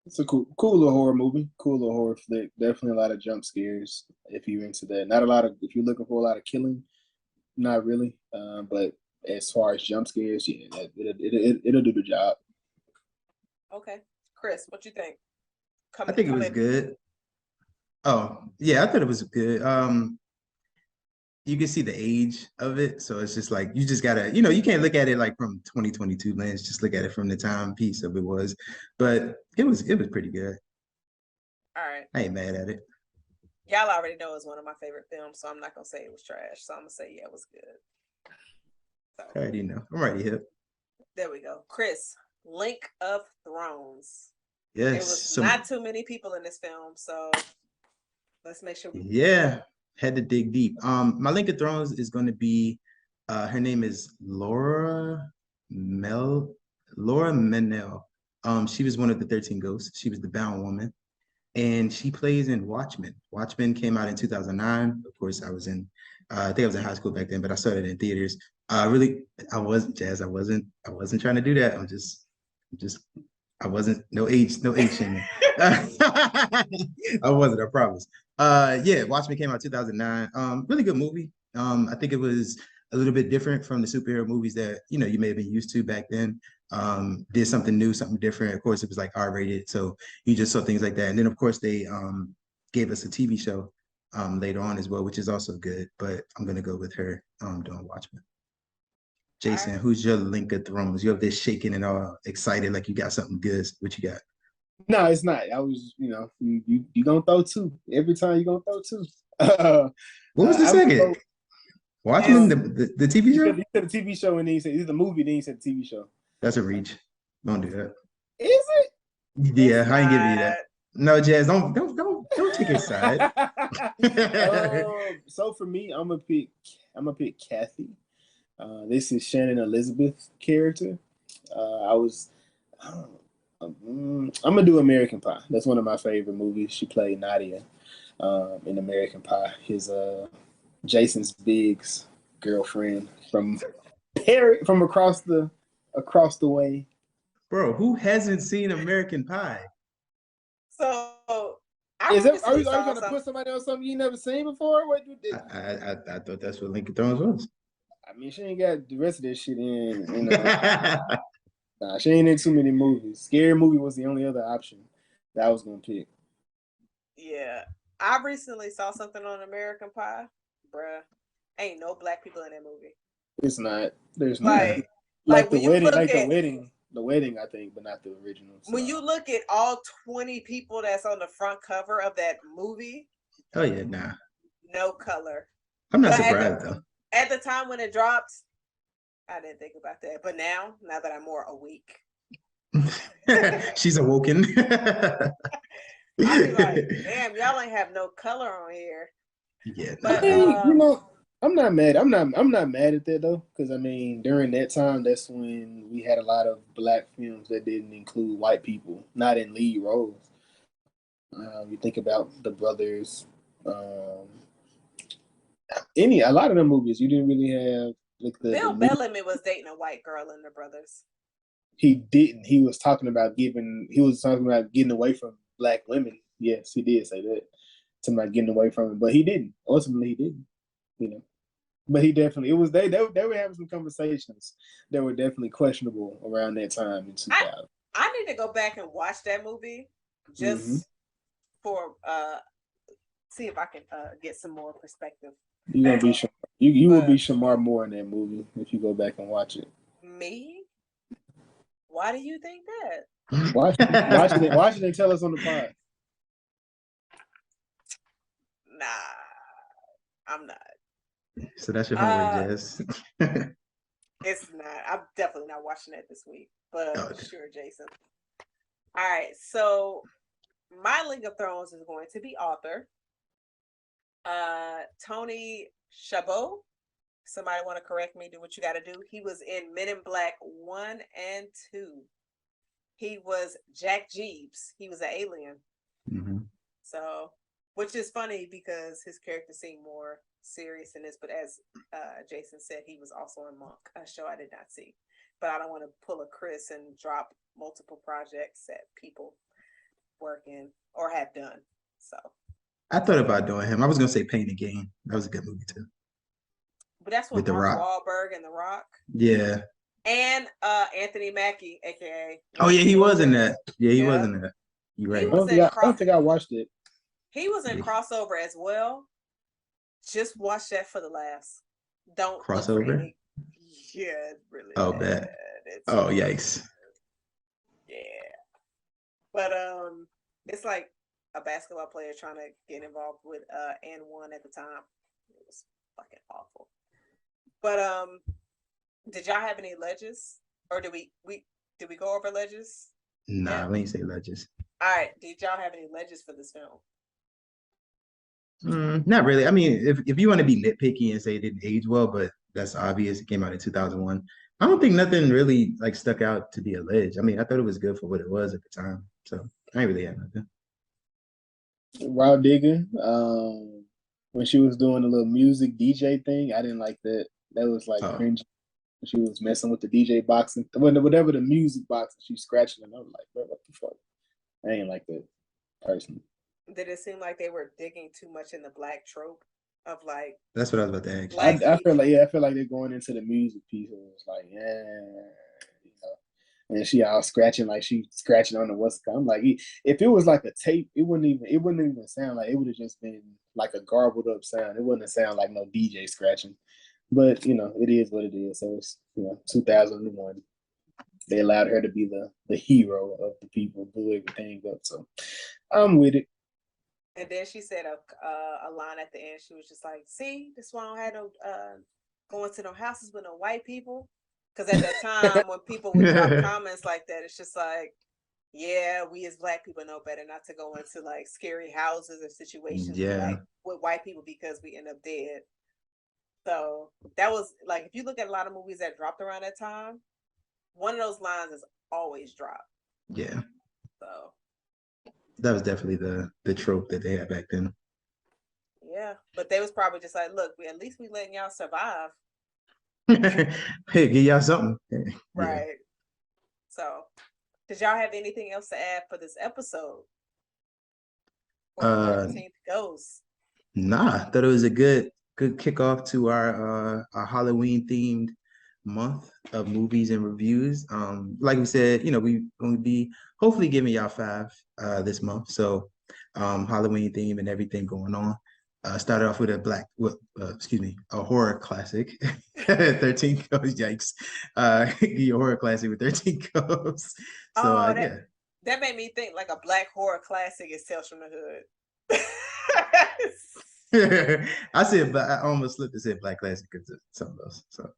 It's a cool little horror movie, cool little horror flick. Definitely a lot of jump scares if you're into that. Not a lot of, if you're looking for a lot of killing, not really. But as far as jump scares, yeah, it'll do the job. Okay, Chris, what you think? I think it was good. Oh yeah, I thought it was good. You can see the age of it, so it's just like you just gotta, you can't look at it like from 2022 lens. Just look at it from the timepiece of it was, but it was pretty good. All right, I ain't mad at it. Y'all already know it's one of my favorite films, so I'm not gonna say it was trash. So I'm gonna say yeah, it was good. So, I already know. I'm already hip. There we go, Chris. Link of Thrones. Yes, there was not too many people in this film, so let's make sure. Yeah. Had to dig deep. My Link of Thrones is going to be, her name is Laura Menel. She was one of the 13 ghosts. She was the bound woman, and she plays in Watchmen. Watchmen came out in 2009. Of course, I think I was in high school back then, but I started in theaters. I wasn't trying to do that. I wasn't, no age shaming. I wasn't, I promise. Yeah, Watchmen came out 2009. Really good movie. I think it was a little bit different from the superhero movies that, you may have been used to back then. Did something new, something different. Of course, it was like R-rated, so you just saw things like that. And then, of course, they gave us a TV show later on as well, which is also good, but I'm going to go with her doing Watchmen. Jason, who's your Link of Thrones? You up there shaking and all excited like you got something good. What you got? No, it's not. I was, you gonna throw two. Every time you gonna throw two. What was the second? Watchmen, the TV show? You said the TV show and then you said it's the movie, then you said the TV show. That's a reach. Don't do that. Is it? Yeah, I ain't giving you that. No, Jazz, don't take his side. So for me, I'm gonna pick Kathy. This is Shannon Elizabeth's character. I'm gonna do American Pie. That's one of my favorite movies. She played Nadia in American Pie. His Jason's Biggs girlfriend from across the way. Bro, who hasn't seen American Pie? So are you trying to put somebody on something you never seen before? What you did? I thought that's what Link of Thrones was. mean, she ain't got the rest of this shit in nah, she ain't in too many movies. Scary movie was the only other option that I was gonna pick. Yeah. I recently saw something on American Pie. Bruh. Ain't no black people in that movie. It's not. There's not. Like the when you wedding, look like at the wedding, I think, but not the original. when you look at all 20 people that's on the front cover of that movie, Oh yeah, nah. no color. I'm not But surprised though. At the time when it dropped, I didn't think about that. But now that I'm more awake, She's awoken. I'll be like, damn, y'all ain't have no color on here. Yeah, But you know, I'm not mad. I'm not mad at that though, because I mean, during that time, that's when we had a lot of black films that didn't include white people, not in lead roles. You think about the brothers. A lot of the movies you didn't really have like Bill Bellamy was dating a white girl in The Brothers. He didn't. He was talking about getting away from black women. Yes, he did say that. Talking about getting away from it, but he didn't. Ultimately, he didn't. You know, but he definitely. It was they were having some conversations that were definitely questionable around that time in 2000. I need to go back and watch that movie just for see if I can get some more perspective. You're gonna be you will be Shamar Moore in that movie if you go back and watch it. Me? Why do you think that? Watch it and tell us on the pod. Nah, I'm not. So that's your homework, Jazz. It's not. I'm definitely not watching that this week. But sure, Jason. All right. So my League of Thrones is going to be author. Tony Chabot. Somebody want to correct me? Do what you got to do. He was in Men in Black 1 and 2. He was Jack Jeeves. He was an alien. Mm-hmm. So, which is funny because his character seemed more serious in this. But as Jason said, he was also in Monk, a show I did not see. But I don't want to pull a Chris and drop multiple projects that people work in or have done. So I thought about doing him. I was gonna say Pain and Gain. That was a good movie too. But that's with Mark Wahlberg and The Rock. Yeah. And Anthony Mackie, aka. Oh yeah, he was in that. Yeah, he was in that. You're right. I don't think I watched it. He was in Crossover as well. Just watch that for the laughs. Don't Crossover. Yeah, it's really. Oh, bad. Oh, yikes. Yeah, but it's like a basketball player trying to get involved with and one at the time. It was fucking awful. But did y'all have any ledges, or did we go over ledges? Nah, we ain't say ledges. All right, did y'all have any ledges for this film? Not really. I mean, if you want to be nitpicky and say it didn't age well, but that's obvious. It came out in 2001. I don't think nothing really like stuck out to be a ledge. I mean, I thought it was good for what it was at the time. So I ain't really had nothing. Raw Digger, when she was doing the little music DJ thing, I didn't like that. That was like cringe. She was messing with the DJ box and whatever the music box, and she's scratching, and I was like, bro, what the fuck? I ain't like that personally. Did it seem like they were digging too much in the black trope of like? That's what I was about to ask. I feel like they're going into the music piece, and it's like, and she all scratching like she's scratching on the what's. I'm like, if it was like a tape, it wouldn't even sound like, it would have just been like a garbled up sound. It wouldn't sound like no DJ scratching. But it is what it is. So it's 2001. They allowed her to be the hero of the people, blew everything up. So I'm with it. And then she said a line at the end. She was just like, "See, this why I don't have no going to no houses with no white people." Because at that time, when people would drop comments like that, it's just like, yeah, we as black people know better not to go into like scary houses or situations with white people because we end up dead. So that was like, if you look at a lot of movies that dropped around that time, one of those lines is always dropped. Yeah. So that was definitely the trope that they had back then. Yeah, but they was probably just like, look, at least we letting y'all survive. Hey, give y'all something. Right. Yeah. So, did y'all have anything else to add for this episode? 13th goes. Nah, I thought it was a good good kickoff to our Halloween themed month of movies and reviews. Like we said, we going to be hopefully giving y'all 5 this month. So Halloween theme and everything going on. Started off with a horror classic, 13 Ghosts. Yikes! Your horror classic with 13 Ghosts. So yeah, that made me think like a black horror classic is Tales from the Hood. I said, but I almost slipped and said black classic because of something else. So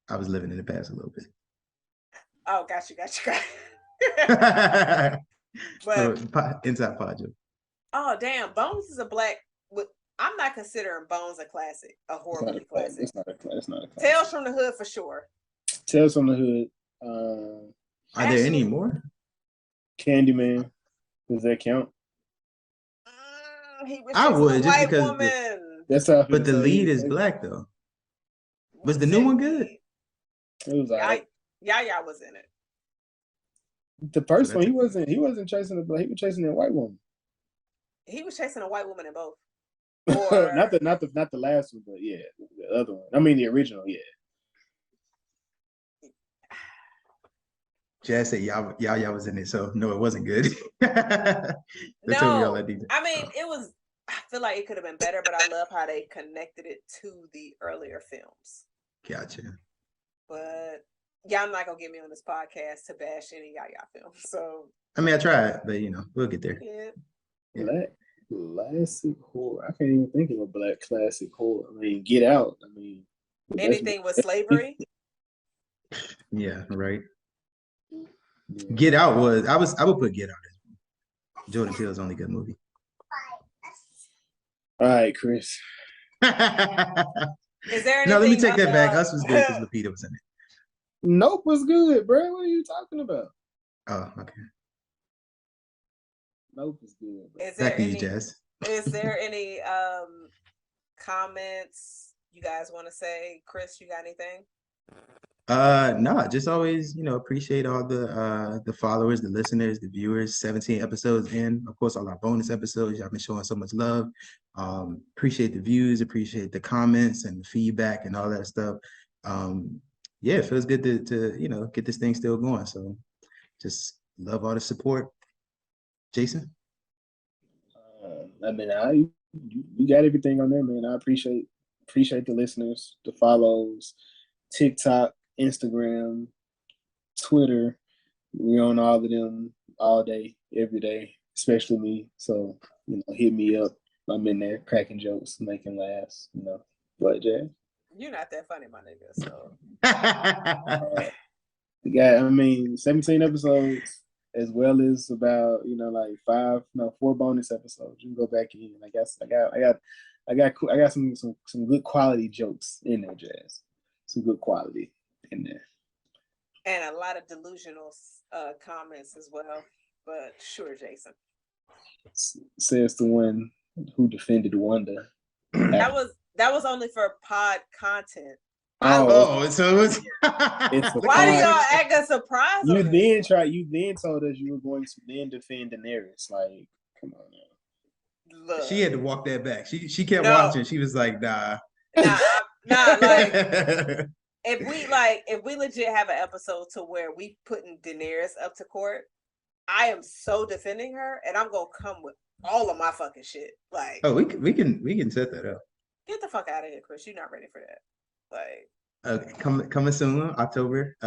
I was living in the past a little bit. Oh, got you. But inside pod joke. Oh damn, Bones is a black. I'm not considering Bones a classic, a horror movie classic. It's not a classic. Tales from the Hood for sure. Tales from the Hood. Are there any more? Candyman. Does that count? He was I would a just white because. woman. But the lead is black though. Was the new one good? It was alright. Yaya was in it. The first one, he wasn't chasing the black. He was chasing a white woman. He was chasing a white woman in both. Not the last one, but yeah, the other one. I mean the original, yeah. Jazz said y'all was in it, so no, it wasn't good. No, I mean it was. I feel like it could have been better, but I love how they connected it to the earlier films. Gotcha. But y'all not gonna get me on this podcast to bash any Yaya films. So I mean, I tried, but we'll get there. Yeah. Black classic horror. I can't even think of a black classic horror. I mean, Get Out. I mean, anything with slavery. Yeah, right. Yeah. Get Out I would put Get Out as Jordan Peele's only good movie. All right, Chris. Is there anything? No, let me take that back. Us was good because Lupita was in it. Nope was good, bro. What are you talking about? Oh, okay. Nope is good. Bro. Back to you, Jazz. Is there any comments you guys want to say? Chris, you got anything? No, just always, appreciate all the followers, the listeners, the viewers. 17 episodes in, of course, all our bonus episodes. Y'all been showing so much love. Appreciate the views, appreciate the comments and the feedback and all that stuff. Yeah, it feels good to get this thing still going. So just love all the support. Jason? I mean, you got everything on there, man. I appreciate the listeners, the follows, TikTok, Instagram, Twitter. We're on all of them all day, every day, especially me. So, hit me up. I'm in there cracking jokes, making laughs, What, Jay? You're not that funny, my nigga. So we got, 17 episodes, as well as about, 4 bonus episodes. You can go back in. I got some good quality jokes in there, Jazz. Some good quality in there. And a lot of delusional comments as well. But sure, Jason. Says the one who defended Wanda. That was only for pod content. Oh, so it's why do y'all act surprised? You then told us you were going to then defend Daenerys. Like, come on now. Look, she had to walk that back. She kept watching. She was like, nah. Like if we legit have an episode to where we putting Daenerys up to court, I am so defending her, and I'm gonna come with all of my fucking shit. Like, oh, we can set that up. Get the fuck out of here, Chris. You're not ready for that. Like, coming soon, October.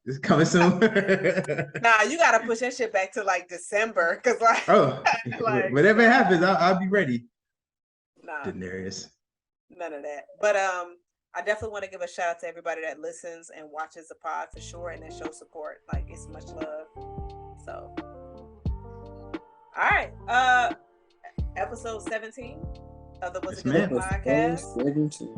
It's coming soon. Nah, you gotta push that shit back to like December, cause whatever happens, I'll be ready. Nah, Daenerys. None of that. But I definitely want to give a shout out to everybody that listens and watches the pod for sure, and that shows support. Like, it's much love. So, all right, episode 17 of the Was It Good podcast. 17.